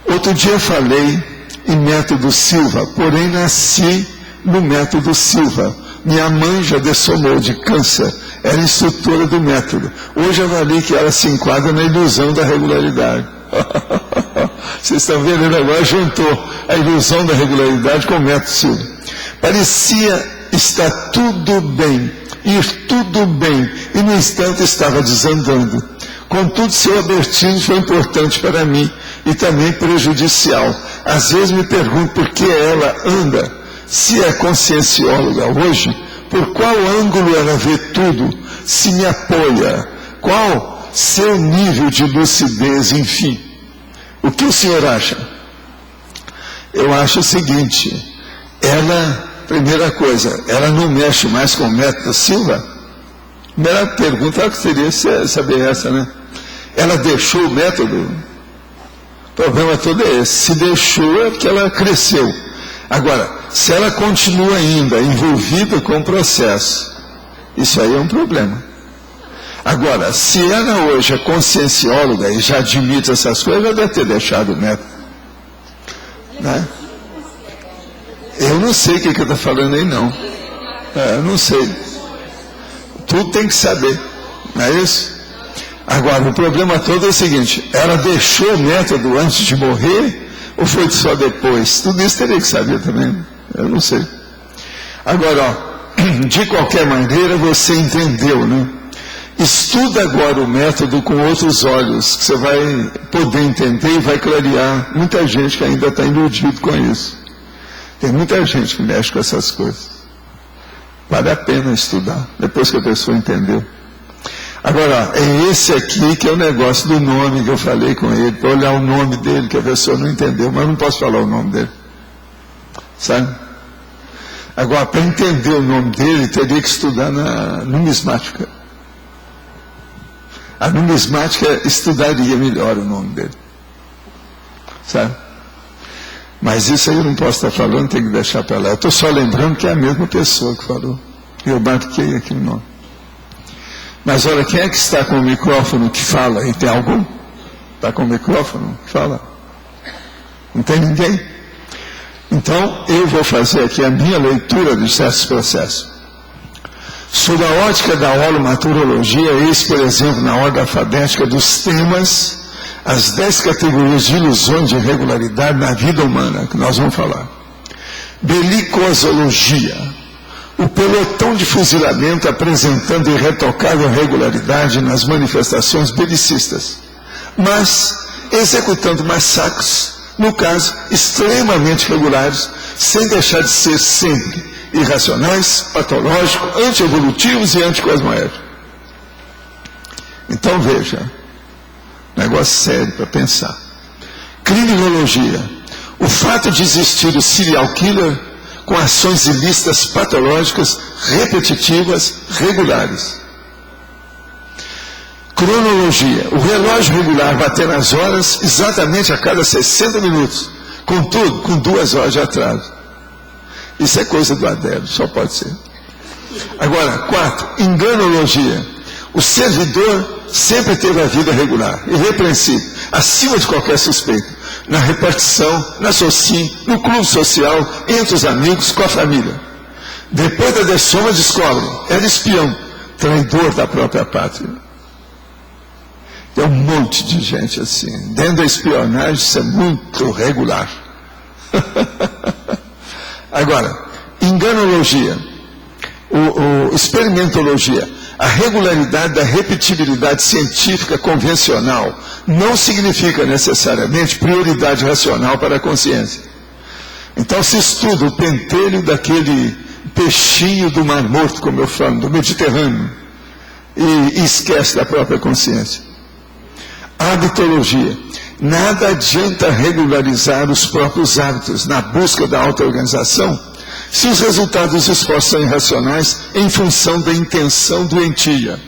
Outro dia falei em método Silva, porém nasci no método Silva. Minha mãe já dessomou de câncer, era instrutora do método. Hoje avalio que ela se enquadra na ilusão da regularidade. Vocês estão vendo, ele agora juntou a ilusão da regularidade com o método Silva. Parecia estar tudo bem, ir tudo bem, e no instante estava desandando. Contudo, seu abertismo foi importante para mim e também prejudicial. Às vezes me pergunto por que ela anda. Se é consciencióloga hoje, por qual ângulo ela vê tudo? Se me apoia? Qual seu nível de lucidez, enfim? O que o senhor acha? Eu acho o seguinte, primeira coisa, ela não mexe mais com o método Silva? A primeira pergunta que seria saber essa, né? Ela deixou o método? O problema todo é esse. Se deixou é porque ela cresceu. Agora, se ela continua ainda envolvida com o processo, isso aí é um problema. Agora, se ela hoje é consciencióloga e já admite essas coisas, ela deve ter deixado o método. Né? Eu não sei o que está falando aí, não. Eu não sei. Tudo tem que saber, não é isso? Agora, o problema todo é o seguinte, ela deixou o método antes de morrer ou foi só depois? Tudo isso teria que saber também, eu não sei. Agora, ó, de qualquer maneira, você entendeu, né? Estuda agora o método com outros olhos, que você vai poder entender e vai clarear muita gente que ainda está iludido com isso. Tem muita gente que mexe com essas coisas. Vale a pena estudar, depois que a pessoa entendeu. Agora, é esse aqui que é o negócio do nome que eu falei com ele, para olhar o nome dele, que a pessoa não entendeu, mas eu não posso falar o nome dele. Sabe? Agora, para entender o nome dele, teria que estudar na numismática. A numismática estudaria melhor o nome dele. Sabe? Mas isso aí eu não posso estar falando, tem que deixar para lá. Eu estou só lembrando que é a mesma pessoa que falou. Eu marquei aqui o nome. Mas olha, quem é que está com o micrófono que fala? E tem algum? Está com o micrófono que fala? Não tem ninguém? Então, eu vou fazer aqui a minha leitura de certos processos. Sob a ótica da holomaturologia, eis, por exemplo, na ordem alfabética dos temas, as 10 categorias de ilusões de irregularidade na vida humana, que nós vamos falar. Belicosologia, o pelotão de fuzilamento apresentando irretocável regularidade nas manifestações belicistas, mas executando massacres, no caso, extremamente regulares, sem deixar de ser sempre irracionais, patológicos, antievolutivos e anticosmoéticos. Então veja, negócio sério para pensar. Criminologia, o fato de existir o serial killer com ações ilícitas patológicas, repetitivas, regulares. Cronologia, o relógio regular bater nas horas exatamente a cada 60 minutos, contudo, com 2 horas de atraso. Isso é coisa do Adélio, só pode ser. Agora, 4, enganologia. O servidor sempre teve a vida regular, irrepreensível, acima de qualquer suspeita, na repartição, na socin, no clube social, entre os amigos, com a família. Depois da dessoma descobre, era espião, traidor da própria pátria. Tem um monte de gente assim. Dentro da espionagem, isso é muito regular. Agora, enganologia, experimentologia, a regularidade da repetibilidade científica convencional não significa necessariamente prioridade racional para a consciência. Então se estuda o pentelho daquele peixinho do Mar Morto, como eu falo, do Mediterrâneo, e esquece da própria consciência. Habitologia. Nada adianta regularizar os próprios hábitos na busca da auto-organização se os resultados dos esforços são irracionais em função da intenção doentia.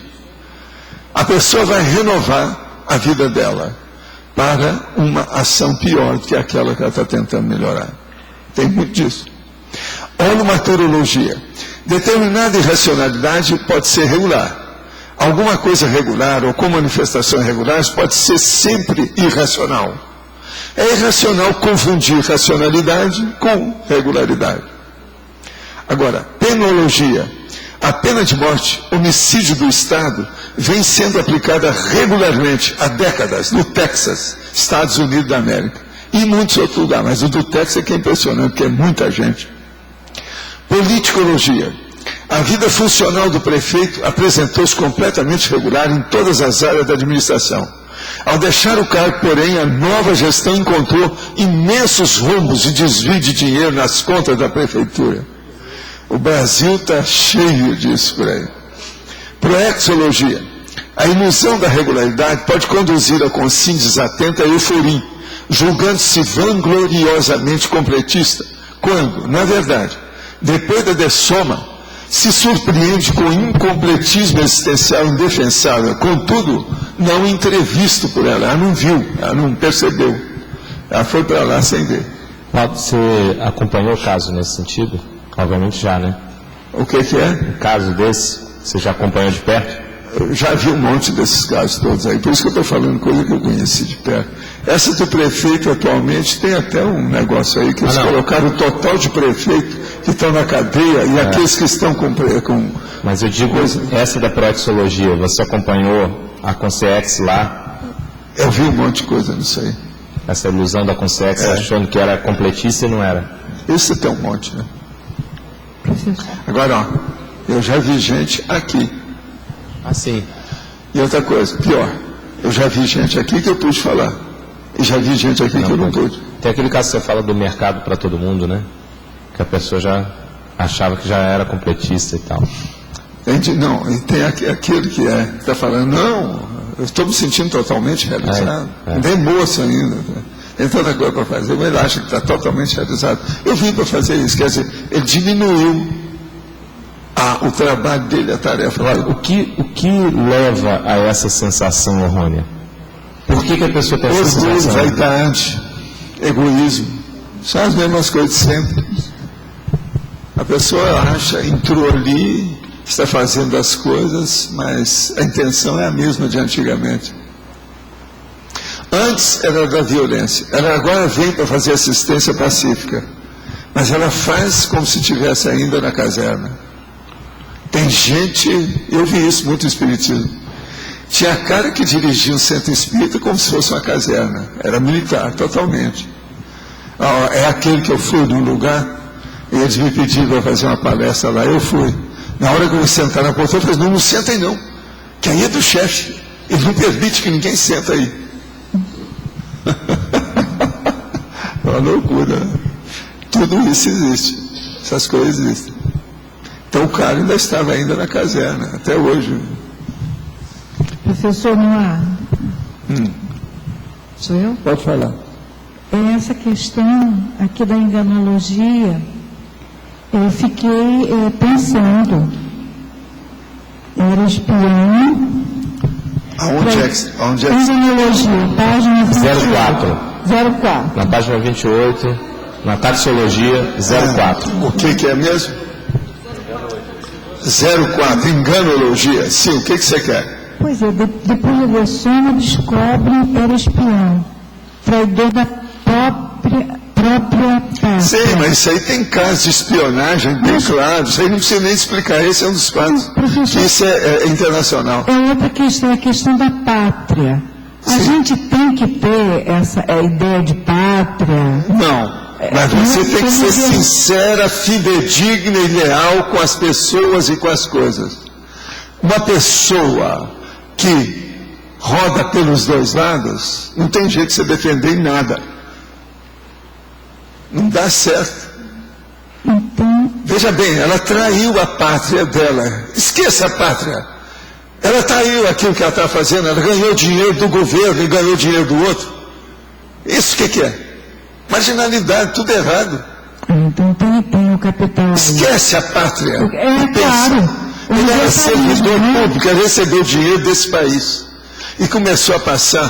A pessoa vai renovar a vida dela para uma ação pior do que aquela que ela está tentando melhorar. Tem muito disso. Holomaturologia. Determinada irracionalidade pode ser regular. Alguma coisa regular ou com manifestações regulares pode ser sempre irracional. É irracional confundir racionalidade com regularidade. Agora, penologia. A pena de morte, homicídio do Estado, vem sendo aplicada regularmente há décadas no Texas, Estados Unidos da América. E em muitos outros lugares, mas o do Texas é que é impressionante, porque é muita gente. Politicologia. A vida funcional do prefeito apresentou-se completamente regular em todas as áreas da administração. Ao deixar o cargo, porém, a nova gestão encontrou imensos rombos e desvio de dinheiro nas contas da prefeitura. O Brasil está cheio disso por aí. Proexologia. A ilusão da regularidade pode conduzir a consciência desatenta a euforia, julgando-se vangloriosamente completista, quando, na verdade, depois da dessoma, se surpreende com o incompletismo existencial indefensável, contudo, não entrevisto por ela. Ela não viu, ela não percebeu. Ela foi para lá sem ver. Você acompanhou o caso nesse sentido? Obviamente já, né? O que é? Um caso desse, você já acompanhou de perto? Eu já vi um monte desses casos todos aí, por isso que eu estou falando coisa que eu conheci de perto. Essa do prefeito atualmente tem até um negócio aí que eles colocaram o total de prefeito que estão na cadeia e aqueles que estão com... Mas eu digo, essa da proexologia, você acompanhou a Consciex lá? Eu vi um monte de coisa nisso aí. Essa ilusão da Consciex, achando que era completista e não era. Isso tem um monte, né? Agora, ó, eu já vi gente aqui. Assim. E outra coisa, pior, eu já vi gente aqui que eu pude falar. E já vi gente aqui que eu não pude. Tem aquele caso que você fala do mercado para todo mundo, né? que a pessoa já achava que já era completista e tal. Não, e tem aquele que está falando, não, eu estou me sentindo totalmente realizado, nem moço ainda, tem tanta coisa para fazer, mas ele acha que está totalmente realizado. Eu vim para fazer isso, quer dizer, ele diminuiu o trabalho dele, a tarefa dele. O que leva a essa sensação errônea? Por que a pessoa tem essa sensação? Orgulho, vaidade, egoísmo, são as mesmas coisas de sempre. A pessoa acha, entrou ali, está fazendo as coisas, mas a intenção é a mesma de antigamente. Antes era da violência, ela agora vem para fazer assistência pacífica, mas ela faz como se estivesse ainda na caserna. Tem gente, eu vi isso muito no espiritismo, tinha cara que dirigia um centro espírita como se fosse uma caserna, era militar totalmente. É aquele que eu fui num lugar, e eles me pediram para fazer uma palestra lá, eu fui. Na hora que eu vou sentar na poltrona, eu falei, não sentem não, que aí é do chefe, ele não permite que ninguém senta aí. É uma loucura. Tudo isso existe, essas coisas existem. Então o cara ainda estava ainda na caserna, até hoje. Professor Noir, sou eu? Pode falar. Essa questão aqui da enganologia, eu fiquei pensando, era espião. Aonde é? Enganologia, página 04. Na página 28, na taxologia 04. O que é mesmo? 04, enganologia. Sim, o que você quer? Pois é, depois da sono descobre era espião, traidor da própria pátria. Sim, mas isso aí tem casos de espionagem bem claro, isso aí não precisa nem explicar, esse é um dos fatos. Isso é internacional. É outra questão, a questão da pátria. A gente tem que ter essa ideia de pátria. Não. Mas você tem que ser sincera, fidedigna e leal com as pessoas e com as coisas. Uma pessoa que roda pelos dois lados, não tem jeito de você defender em nada. Não dá certo. Então... Veja bem, ela traiu a pátria dela. Esqueça a pátria. Ela traiu aquilo que ela está fazendo. Ela ganhou dinheiro do governo e ganhou dinheiro do outro. Isso o que é? Marginalidade, tudo errado. Então tem o capital. Esquece a pátria. Claro. Ele era servidor público, ele recebeu dinheiro desse país. E começou a passar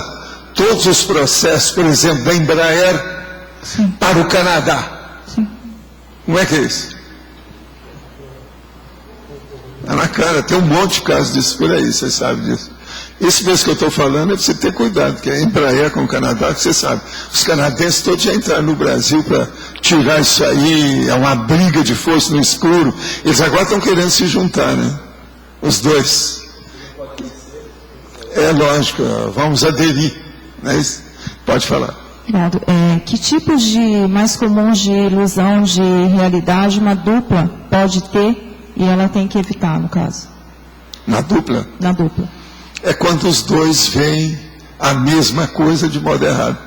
todos os processos, por exemplo, da Embraer para o Canadá. Sim. Como é que é isso? Está na cara, tem um monte de casos disso por aí, você sabe disso. Isso mesmo que eu estou falando é para você ter cuidado, porque a Embraer com o Canadá, que você sabe, os canadenses todos já entraram no Brasil para tirar isso aí, é uma briga de força no escuro. Eles agora estão querendo se juntar, né? Os dois. É lógico, vamos aderir. Não é isso? Pode falar. Obrigado. Que tipos de mais comuns de ilusão de realidade uma dupla pode ter e ela tem que evitar, no caso? Na dupla? Na dupla. É quando os dois veem a mesma coisa de modo errado.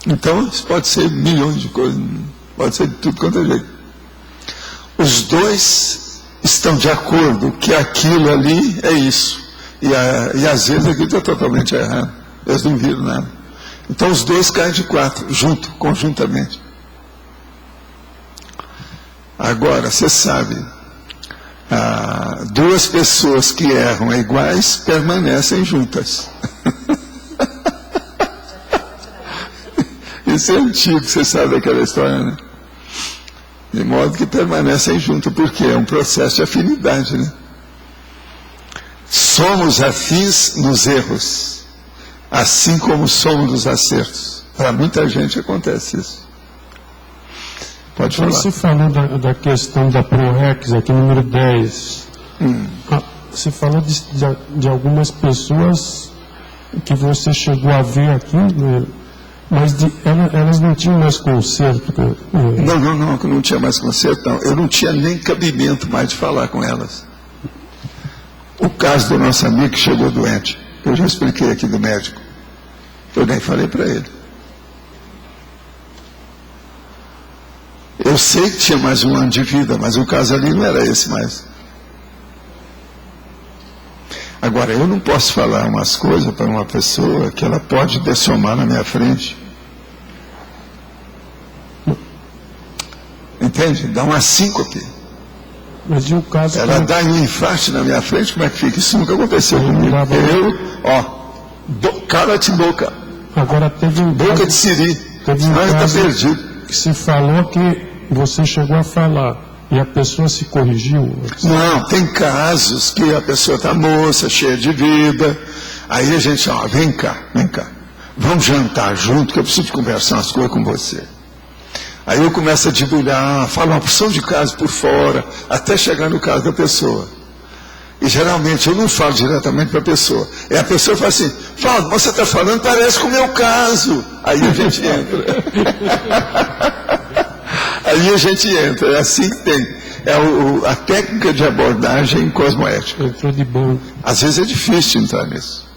Então, isso pode ser milhões de coisas, pode ser de tudo quanto é jeito. Os dois estão de acordo que aquilo ali é isso. E às vezes aquilo está totalmente errado. Eles não viram nada. Então os dois caem de quatro, conjuntamente. Agora, você sabe, duas pessoas que erram iguais permanecem juntas. Isso é antigo, você sabe aquela história, né? De modo que permanecem juntas, porque é um processo de afinidade, né? Somos afins nos erros, assim como somos nos acertos. Para muita gente acontece isso. Pode falar. Você falou da questão da ProRex, aqui número 10. Você falou de algumas pessoas que você chegou a ver aqui, né? Mas elas não tinham mais conserto. Não tinha mais conserto, não. Eu não tinha nem cabimento mais de falar com elas. O caso do nosso amigo que chegou doente, eu já expliquei aqui do médico. Eu nem falei para ele. Eu sei que tinha mais um ano de vida, mas o caso ali não era esse mais. Agora, eu não posso falar umas coisas para uma pessoa que ela pode dessomar na minha frente. Entende? Dá uma síncope. Mas e o caso... Ela dá um infarto na minha frente, como é que fica? Isso nunca aconteceu comigo. Cara de boca. Agora teve um boca caso, de siri. Teve um caso está perdido. Que se falou que você chegou a falar e a pessoa se corrigiu. Não, tem casos que a pessoa está moça, cheia de vida. Aí a gente, vem cá. Vamos jantar junto, que eu preciso conversar umas coisas com você. Aí eu começo a debulhar, falo uma porção de casos por fora, até chegar no caso da pessoa. E geralmente eu não falo diretamente para a pessoa. É a pessoa que fala assim, Valdo, você está falando, parece com o meu caso. Aí a gente entra. Aí a gente entra, é assim que tem. É a técnica de abordagem cosmoética. Entrou de bom. Às vezes é difícil entrar nisso.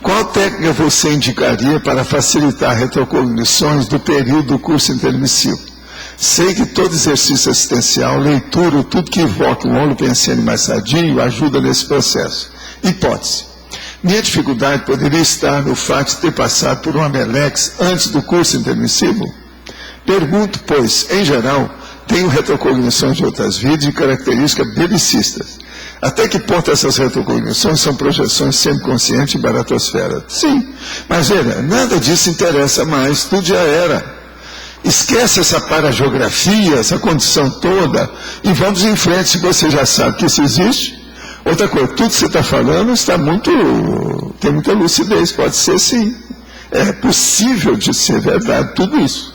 Qual técnica você indicaria para facilitar retrocognições do período do curso intermissivo? Sei que todo exercício assistencial, leitura, tudo que invoque um olho pensando mais sadio, ajuda nesse processo. Hipótese. Minha dificuldade poderia estar no fato de ter passado por uma Melex antes do curso intermissivo? Pergunto, pois, em geral, tenho retrocognições de outras vidas e características belicistas. Até que ponto essas retrocognições são projeções semiconscientes em baratosfera? Sim, mas veja, nada disso interessa mais, tudo já era. Esquece essa parageografia, essa condição toda, e vamos em frente, se você já sabe que isso existe. Outra coisa, tudo que você está falando tem muita lucidez, pode ser sim. É possível de ser verdade, tudo isso.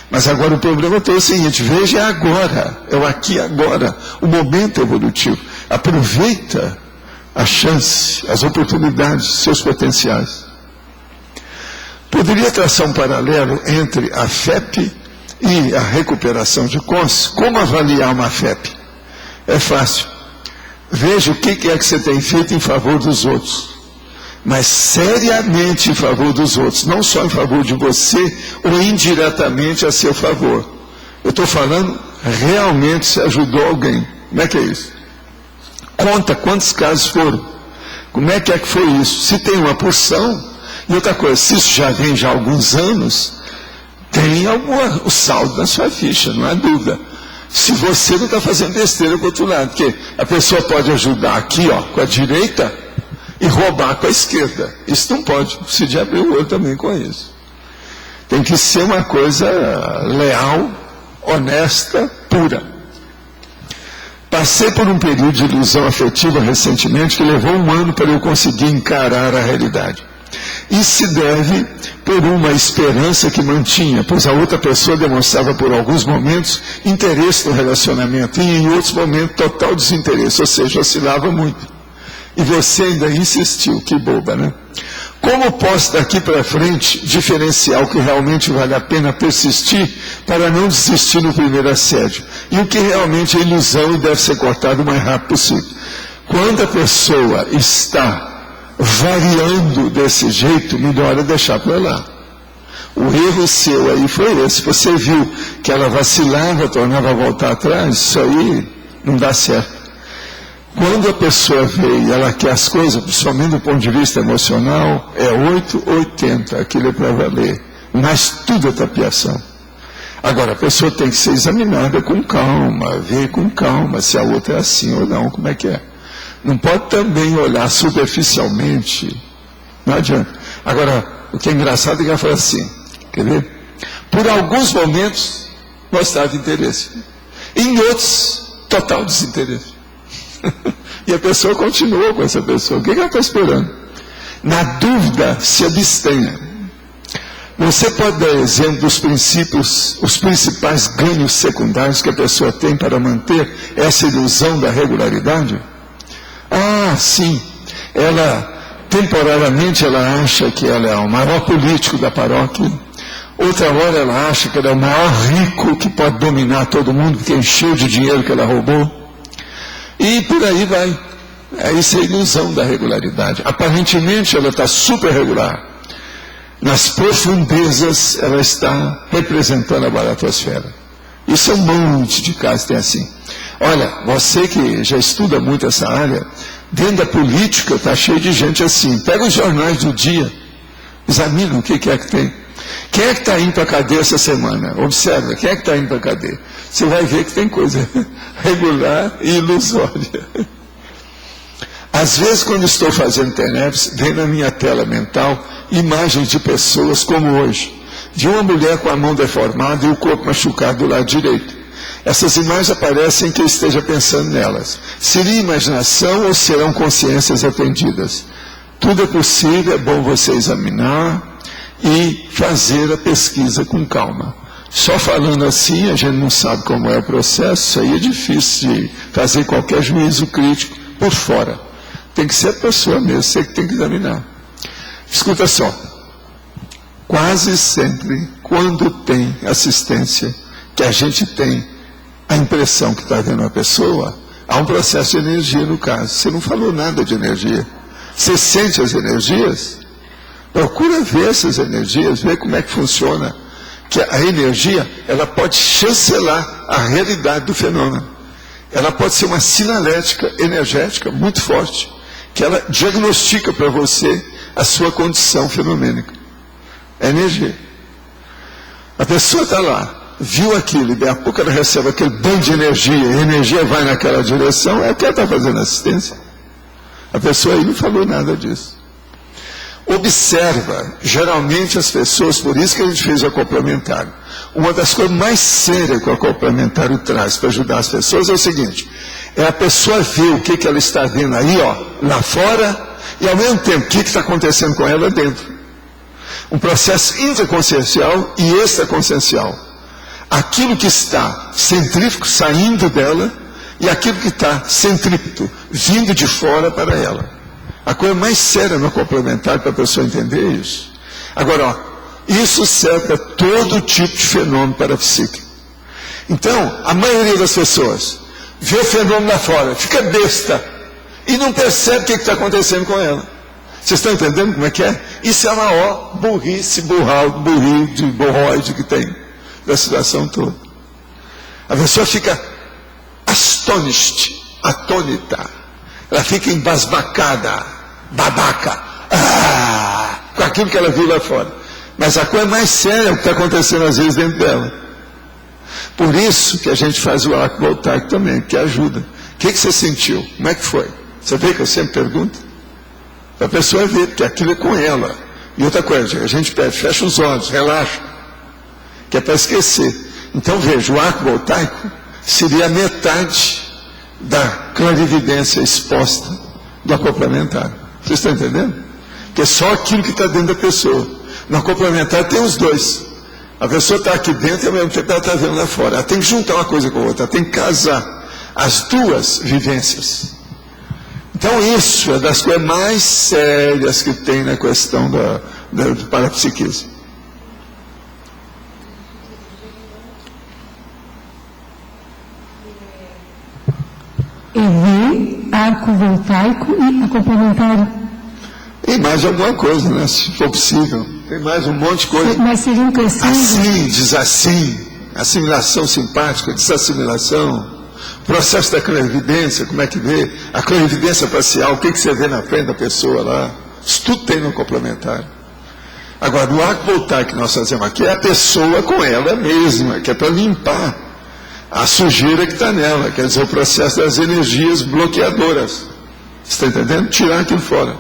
Mas agora o problema todo é o seguinte, veja agora, é o aqui e agora, o momento evolutivo. Aproveita a chance, as oportunidades, seus potenciais. Poderia traçar um paralelo entre a FEP e a recuperação de consciência? Como avaliar uma FEP? É fácil. Veja o que é que você tem feito em favor dos outros. Mas seriamente em favor dos outros, não só em favor de você ou indiretamente a seu favor. Eu estou falando, realmente se ajudou alguém. Como é que é isso? Conta quantos casos foram. Como é que foi isso? Se tem uma porção, e outra coisa, se isso já vem já há alguns anos, tem o saldo na sua ficha, não há dúvida. Se você não está fazendo besteira com o outro lado, porque a pessoa pode ajudar aqui, com a direita, e roubar com a esquerda. Isso não pode. Precisa abrir o olho também com isso. Tem que ser uma coisa leal, honesta, pura. Passei por um período de ilusão afetiva recentemente que levou um ano para eu conseguir encarar a realidade. Isso se deve por uma esperança que mantinha, pois a outra pessoa demonstrava por alguns momentos interesse no relacionamento e em outros momentos total desinteresse, ou seja, oscilava muito. E você ainda insistiu, que boba, né? Como posso daqui para frente diferenciar o que realmente vale a pena persistir para não desistir no primeiro assédio? E o que realmente é ilusão e deve ser cortado o mais rápido possível? Quando a pessoa está variando desse jeito, melhor é deixar para lá. O erro seu aí foi esse. Você viu que ela vacilava, tornava a voltar atrás, isso aí não dá certo. Quando a pessoa vê e ela quer as coisas, principalmente do ponto de vista emocional, é 880, aquilo é para valer. Mas tudo é tapiação. Agora, a pessoa tem que ser examinada com calma, ver com calma se a outra é assim ou não, como é que é. Não pode também olhar superficialmente, não adianta. Agora, o que é engraçado é que ela fala assim, quer ver? Por alguns momentos, mostrava interesse. Em outros, total desinteresse. E a pessoa continua com essa pessoa. O que ela está esperando? Na dúvida, se abstenha. Você pode dar exemplo dos princípios, os principais ganhos secundários que a pessoa tem para manter essa ilusão da regularidade? Ah, sim. Temporariamente, ela acha que ela é o maior político da paróquia. Outra hora, ela acha que ela é o maior rico que pode dominar todo mundo, porque encheu de dinheiro que ela roubou. E por aí vai. Isso é ilusão da regularidade. Aparentemente ela está super regular. Nas profundezas ela está representando a baratosfera. Isso é um monte de casos que tem assim. Olha, você que já estuda muito essa área, dentro da política está cheio de gente assim. Pega os jornais do dia, examina o que é que tem. Quem é que está indo para a cadeia essa semana? Observa, quem é que está indo para a cadeia? Você vai ver que tem coisa regular e ilusória. Às vezes, quando estou fazendo TENEPS, vem na minha tela mental imagens de pessoas como hoje. De uma mulher com a mão deformada e o corpo machucado do lado direito. Essas imagens aparecem que eu esteja pensando nelas. Seria imaginação ou serão consciências atendidas? Tudo é possível, é bom você examinar e fazer a pesquisa com calma. Só falando assim, a gente não sabe como é o processo, isso aí é difícil de fazer qualquer juízo crítico por fora. Tem que ser a pessoa mesmo, você que tem que examinar. Escuta só. Quase sempre, quando tem assistência, que a gente tem a impressão que está vendo uma pessoa, há um processo de energia no caso. Você não falou nada de energia. Você sente as energias? Procura ver essas energias, ver como é que funciona. Que a energia, ela pode chancelar a realidade do fenômeno. Ela pode ser uma sinalética energética muito forte, que ela diagnostica para você a sua condição fenomênica. É energia. A pessoa está lá, viu aquilo, e daí a pouco ela recebe aquele banho de energia, e a energia vai naquela direção, é que ela está fazendo assistência. A pessoa aí não falou nada disso. Observa, geralmente as pessoas, por isso que a gente fez o complementário. Uma das coisas mais sérias que o complementário traz para ajudar as pessoas é o seguinte, é a pessoa ver o que ela está vendo aí, ó, lá fora, e ao mesmo tempo, o que está acontecendo com ela dentro. Um processo intraconsciencial e extraconsciencial. Aquilo que está centrífugo saindo dela e aquilo que está centrípeto vindo de fora para ela. A coisa mais séria no complementar para a pessoa entender isso. Agora, ó, isso serve para todo tipo de fenômeno parapsíquico. Então, a maioria das pessoas vê o fenômeno lá fora, fica besta e não percebe o que está acontecendo com ela. Vocês estão entendendo como é que é? Isso é a maior burrice, borroide que tem da situação toda. A pessoa fica atônita. Ela fica embasbacada, babaca, com aquilo que ela viu lá fora. Mas a coisa mais séria é o que está acontecendo às vezes dentro dela. Por isso que a gente faz o arco voltaico também, que ajuda. O que você sentiu? Como é que foi? Você vê que eu sempre pergunto? A pessoa vê, porque aquilo é com ela. E outra coisa, a gente pede, fecha os olhos, relaxa, que é para esquecer. Então veja, o arco voltaico seria a metade da clarividência exposta do complementar. Vocês estão entendendo? Porque é só aquilo que está dentro da pessoa. No complementar tem os dois. A pessoa está aqui dentro e ao mesmo tempo ela está vendo lá fora. Ela tem que juntar uma coisa com a outra, ela tem que casar as duas vivências. Então isso é das coisas mais sérias que tem na questão do parapsiquismo. EV, arco voltaico e a complementar. Tem mais alguma coisa, né? Se for possível. Tem mais um monte de coisa. Mas seria um crescendo? Assim, diz assim. Assimilação simpática, desassimilação. Processo da clarividência, como é que vê? A clarividência parcial, o que você vê na frente da pessoa lá. Isso tudo tem no complementar. Agora, o arco voltaico que nós fazemos aqui é a pessoa com ela mesma, que é para limpar a sujeira que está nela, quer dizer, o processo das energias bloqueadoras. Você está entendendo? Tirar aquilo fora.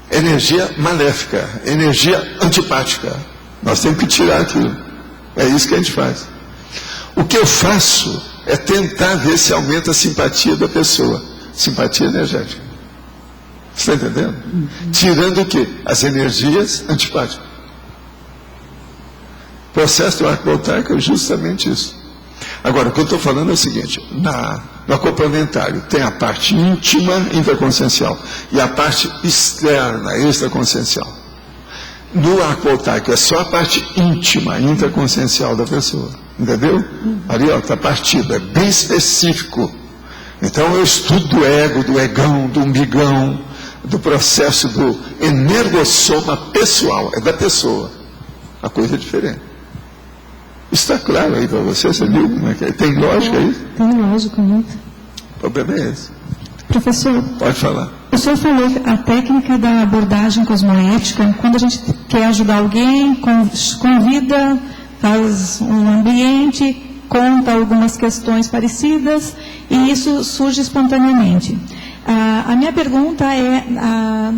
Energia maléfica, energia antipática. Nós temos que tirar aquilo. É isso que a gente faz. O que eu faço é tentar ver se aumenta a simpatia da pessoa. Simpatia energética. Você está entendendo? Tirando o quê? As energias antipáticas. O processo do arco voltaico é justamente isso. Agora, o que eu estou falando é o seguinte, no complementário tem a parte íntima intraconsciencial e a parte externa extraconsciencial. No arco voltaico é só a parte íntima intraconsciencial da pessoa, entendeu? Ali está partido, é bem específico. Então eu estudo do ego, do egão, do umbigão, do processo do energossoma pessoal, é da pessoa. A coisa é diferente. Está claro aí para você? Você viu como é que é? Tem lógica aí? Tem lógica, muito. O problema é esse. Professor, pode falar. O senhor falou a técnica da abordagem cosmoética, quando a gente quer ajudar alguém, convida, faz um ambiente, conta algumas questões parecidas e isso surge espontaneamente. A minha pergunta é,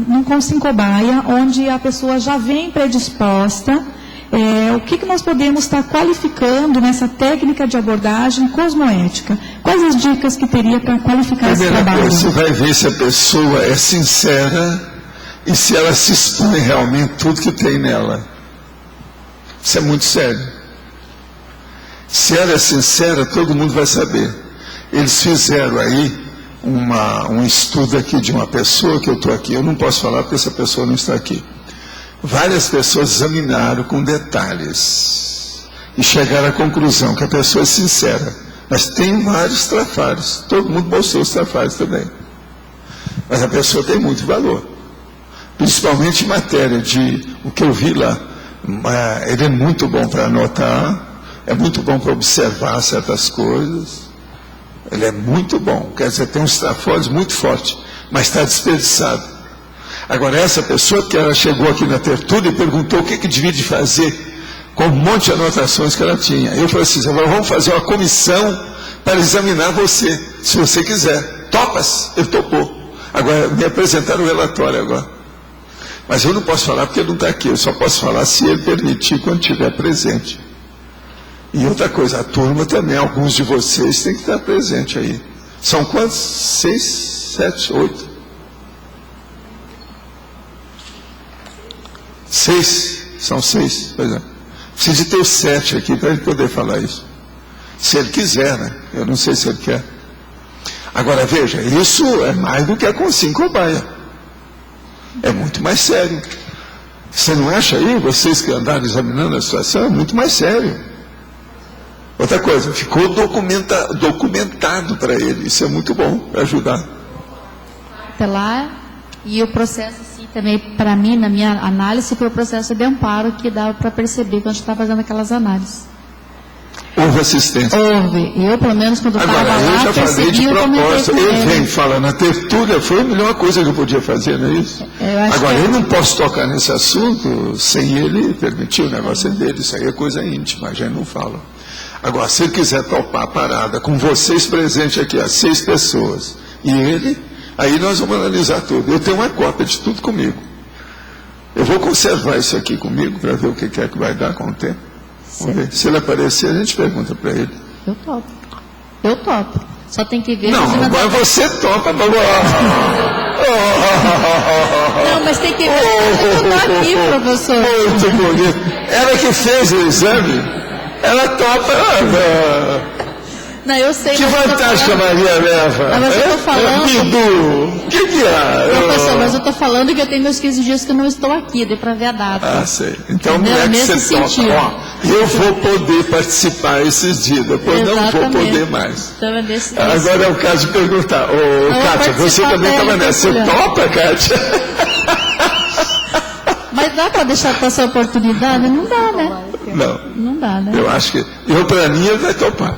num curso em cobaia, onde a pessoa já vem predisposta, o que nós podemos estar qualificando nessa técnica de abordagem cosmoética? Quais as dicas que teria para qualificar esse trabalho? Primeira coisa, você vai ver se a pessoa é sincera e se ela se expõe realmente tudo que tem nela. Isso é muito sério. Se ela é sincera, todo mundo vai saber. Eles fizeram aí um estudo aqui de uma pessoa que eu estou aqui. Eu não posso falar porque essa pessoa não está aqui. Várias pessoas examinaram com detalhes e chegaram à conclusão que a pessoa é sincera. Mas tem vários trafares. Todo mundo mostrou os trafares também. Mas a pessoa tem muito valor. Principalmente em matéria de o que eu vi lá. Ele é muito bom para anotar, é muito bom para observar certas coisas. Ele é muito bom. Quer dizer, tem uns trafores muito fortes, mas está desperdiçado. Agora, essa pessoa que ela chegou aqui na tertúlia e perguntou o que devia de fazer com um monte de anotações que ela tinha. Eu falei assim, agora vamos fazer uma comissão para examinar você, se você quiser. Topas? Ele topou. Agora, me apresentaram o relatório agora. Mas eu não posso falar porque ele não está aqui. Eu só posso falar se ele permitir quando estiver presente. E outra coisa, a turma também, alguns de vocês têm que estar presente aí. São quantos? 6, 7, 8? 6? São 6, pois é. Precisa de ter os 7 aqui para ele poder falar isso. Se ele quiser, né? Eu não sei se ele quer. Agora, veja, isso é mais do que a Consim Cobaia. É muito mais sério. Você não acha aí, vocês que andaram examinando a situação, é muito mais sério. Outra coisa, ficou documentado para ele. Isso é muito bom para ajudar. E o processo, assim, também, para mim, na minha análise, foi o processo de amparo que dava para perceber quando a gente estava fazendo aquelas análises. Houve assistência? Houve. Eu, pelo menos, quando estava lá, eu já falei de proposta. Eu venho falando, a tertúlia foi a melhor coisa que eu podia fazer, não é isso? Agora, eu não posso tocar nesse assunto sem ele permitir, o negócio é dele. Isso aí é coisa íntima, a gente não fala. Agora, se ele quiser topar a parada com vocês presentes aqui, as 6 pessoas, e ele, aí nós vamos analisar tudo. Eu tenho uma cópia de tudo comigo. Eu vou conservar isso aqui comigo para ver o que é que vai dar com o tempo. Vamos ver. Se ele aparecer, a gente pergunta para ele. Eu topo. Eu topo. Só tem que ver... Não, mas você topa. Não, mas tem que ver. Eu estou aqui, professor. Muito bonito. Ela que fez o exame... Ela topa. Não, eu sei. Que vantagem que a Maria leva? Não, mas eu estou falando. Bidu, o que é? Professor, mas eu estou falando que eu tenho meus 15 dias que eu não estou aqui, dei para ver a data. Ah, sei. Então não é que você topa. Ó, eu vou poder participar esses dias, depois exatamente. Não vou poder mais. Então, agora é o caso de perguntar. Kátia, você também estava nessa. Você topa, Kátia? Mas dá para deixar passar a oportunidade? Não dá, né? Não dá, né? Eu acho que... para mim, ele vai topar.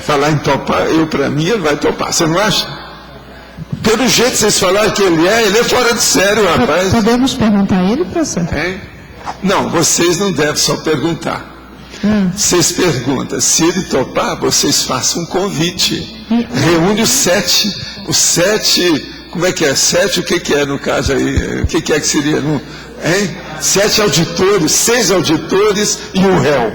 Falar em topar, para mim, ele vai topar. Você não acha? Pelo jeito que vocês falaram que ele é fora de sério, rapaz. Podemos perguntar a ele, professor? Não, vocês não devem só perguntar. Vocês perguntam. Se ele topar, vocês façam um convite. Reúne os 7. Os 7... Como é que é? 7, o que é no caso aí? O que é que seria? 7 auditores, 6 auditores e um réu.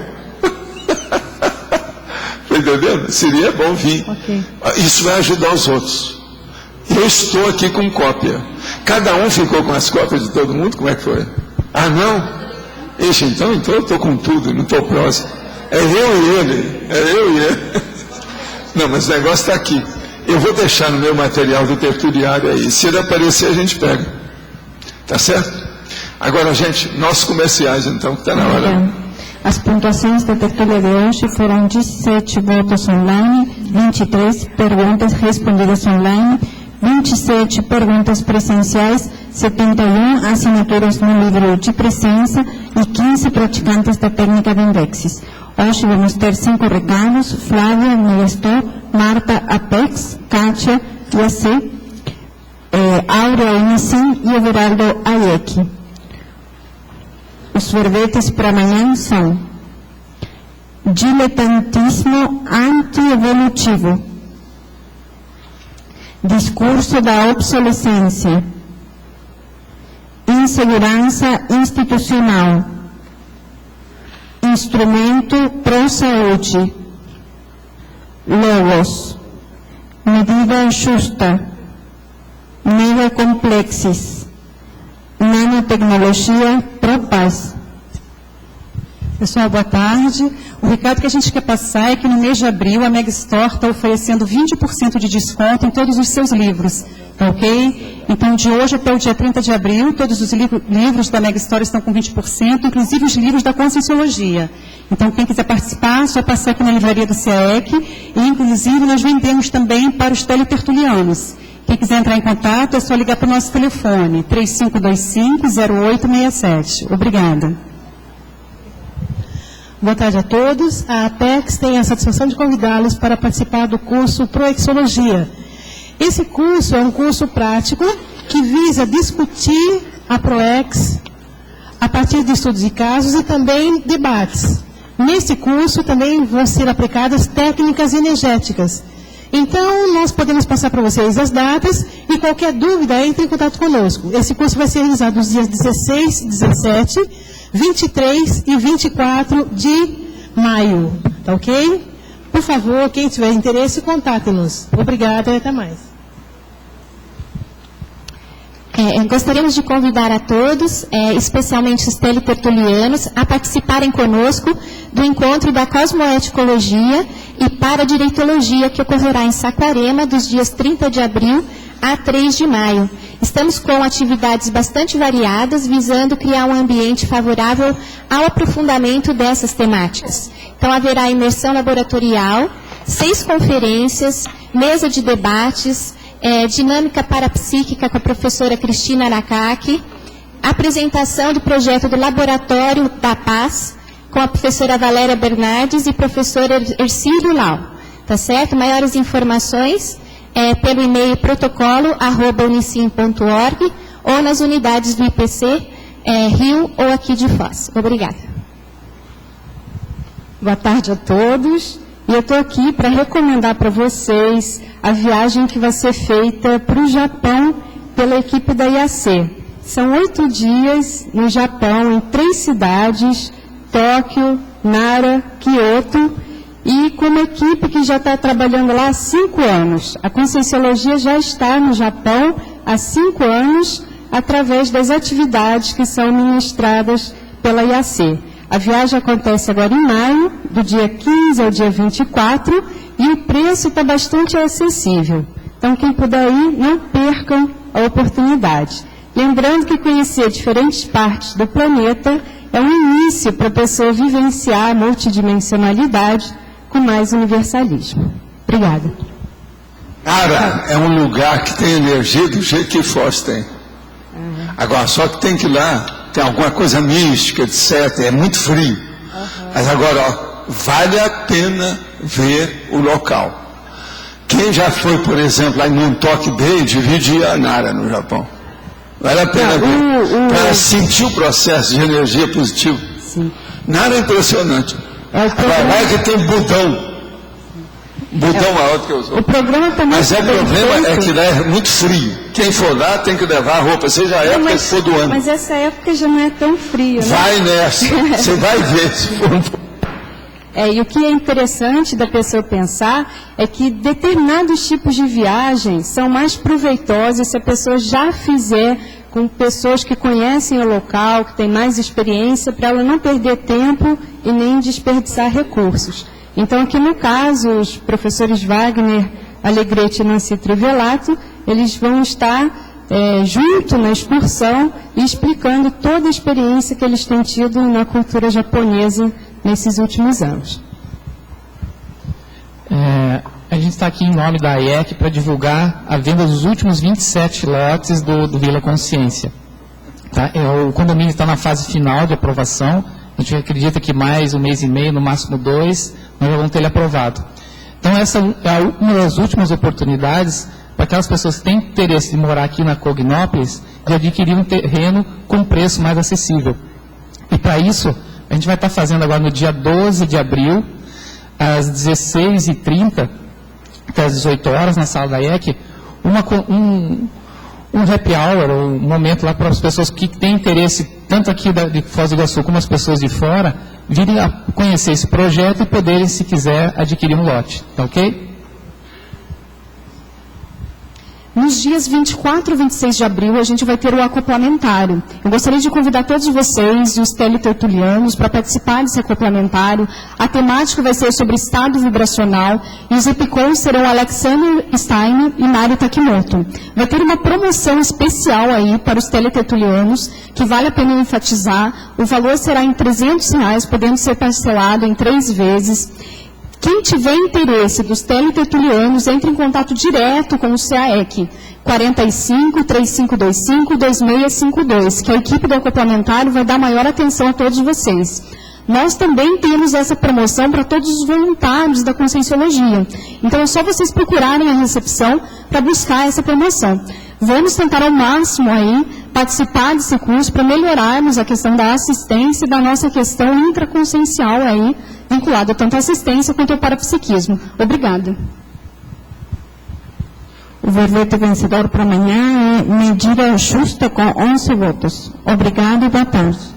Está entendendo? Seria bom vir. Okay. Isso vai ajudar os outros. Eu estou aqui com cópia. Cada um ficou com as cópias de todo mundo? Como é que foi? Ah, não? Ixi, então eu estou com tudo, não estou próximo. É eu e ele. Não, mas o negócio está aqui. Eu vou deixar no meu material do tertuliário aí. Se ele aparecer, a gente pega. Tá certo? Agora, gente, nossos comerciais, então, que está na hora. As pontuações da tertúlia de hoje foram 17 votos online, 23 perguntas respondidas online, 27 perguntas presenciais, 71 assinaturas no livro de presença e 15 praticantes da técnica de Indexis. Hoje vamos ter 5 recados: Flávia, Megastor, Marta, Apex, Kátia, IAC, Áurea, Unicim e Everaldo, AIEC. Os verbetes para amanhã são: diletantismo antievolutivo, discurso da obsolescência, insegurança institucional, instrumento pró-saúde, logos, medida justa, megacomplexes, nanotecnologia pró-paz. Pessoal, boa tarde. O recado que a gente quer passar é que no mês de abril a Megastore está oferecendo 20% de desconto em todos os seus livros, tá ok? Então, de hoje até o dia 30 de abril, todos os livros da Megastore estão com 20%, inclusive os livros da Conscienciologia. Então, quem quiser participar, é só passar aqui na livraria do CAEC, e inclusive nós vendemos também para os teletertulianos. Quem quiser entrar em contato, é só ligar para o nosso telefone, 3525-0867. Obrigada. Boa tarde a todos. A Apex tem a satisfação de convidá-los para participar do curso Proexologia. Esse curso é um curso prático que visa discutir a Proex a partir de estudos de casos e também debates. Nesse curso também vão ser aplicadas técnicas energéticas. Então, nós podemos passar para vocês as datas e qualquer dúvida, entre em contato conosco. Esse curso vai ser realizado nos dias 16, 17, 23 e 24 de maio, tá ok? Por favor, quem tiver interesse, contate-nos. Obrigada e até mais. Gostaríamos de convidar a todos, especialmente os teletertulianos, a participarem conosco do encontro da Cosmoeticologia e Paradireitologia, que ocorrerá em Saquarema, dos dias 30 de abril a 3 de maio. Estamos com atividades bastante variadas, visando criar um ambiente favorável ao aprofundamento dessas temáticas. Então, haverá imersão laboratorial, 6 conferências, mesa de debates, dinâmica parapsíquica com a professora Cristina Aracaki, apresentação do projeto do Laboratório da Paz, com a professora Valéria Bernardes e professor Ercílio Lau. Tá certo? Maiores informações pelo e-mail protocolo@unicim.org ou nas unidades do IPC Rio ou aqui de Foz. Obrigada. Boa tarde a todos. E eu estou aqui para recomendar para vocês a viagem que vai ser feita para o Japão pela equipe da IAC. São 8 dias no Japão, em 3 cidades, Tóquio, Nara, Kyoto, e com uma equipe que já está trabalhando lá há 5 anos. A Conscienciologia já está no Japão há 5 anos, através das atividades que são ministradas pela IAC. A viagem acontece agora em maio, do dia 15 ao dia 24, e o preço está bastante acessível. Então, quem puder ir, não percam a oportunidade. Lembrando que conhecer diferentes partes do planeta é um início para a pessoa vivenciar a multidimensionalidade com mais universalismo. Obrigada. Cara, é um lugar que tem energia do jeito que Foz tem. Agora, só que tem que ir lá, tem alguma coisa mística, etc. É muito frio. Mas agora, ó, vale a pena ver o local. Quem já foi, por exemplo, lá em Montauk Bay, divide a Nara no Japão. Vale a pena ver. Para sentir o processo de energia positiva. Sim. Nara é impressionante. Agora, lá que tem Budão. Budão maior do que os outros. O programa também. Mas o problema é que lá é muito frio. Quem for lá tem que levar a roupa, seja a época que for do ano. Mas essa época já não é tão fria, né? Vai nessa, você vai ver se for. E o que é interessante da pessoa pensar é que determinados tipos de viagens são mais proveitosos se a pessoa já fizer com pessoas que conhecem o local, que têm mais experiência, para ela não perder tempo e nem desperdiçar recursos. Então, aqui no caso, os professores Wagner, Alegrete e Nancy Trivelato, eles vão estar junto na excursão e explicando toda a experiência que eles têm tido na cultura japonesa nesses últimos anos. A gente está aqui em nome da AIEC para divulgar a venda dos últimos 27 lotes do Vila Consciência. Tá? O condomínio está na fase final de aprovação. A gente acredita que mais um mês e meio, no máximo 2, nós já vamos ter ele aprovado. Então, essa é uma das últimas oportunidades para aquelas pessoas que têm interesse de morar aqui na Cognópolis de adquirir um terreno com preço mais acessível. E para isso, a gente vai estar fazendo agora no dia 12 de abril, às 16h30, até às 18 horas, na sala da IEC, um happy hour, um momento lá para as pessoas que têm interesse, tanto aqui de Foz do Iguaçu como as pessoas de fora, virem a conhecer esse projeto e poderem, se quiser, adquirir um lote. Tá ok? Nos dias 24 e 26 de abril, a gente vai ter o acoplamentário. Eu gostaria de convidar todos vocês e os teletertulianos para participar desse acoplamentário. A temática vai ser sobre estado vibracional e os epicons serão Alexander Steiner e Mário Takimoto. Vai ter uma promoção especial aí para os teletertulianos, que vale a pena enfatizar. O valor será em R$300, podendo ser parcelado em 3 vezes. Quem tiver interesse dos teletertulianos, entre em contato direto com o CAEC, 45-3525-2652, que a equipe do acoplamentário vai dar maior atenção a todos vocês. Nós também temos essa promoção para todos os voluntários da Conscienciologia. Então, é só vocês procurarem a recepção para buscar essa promoção. Vamos tentar ao máximo aí participar desse curso para melhorarmos a questão da assistência e da nossa questão intraconsciencial aí, vinculada tanto à assistência quanto ao parapsiquismo. Obrigada. O verbete vencedor para amanhã é medida justa com 11 votos. Obrigado e boa tarde.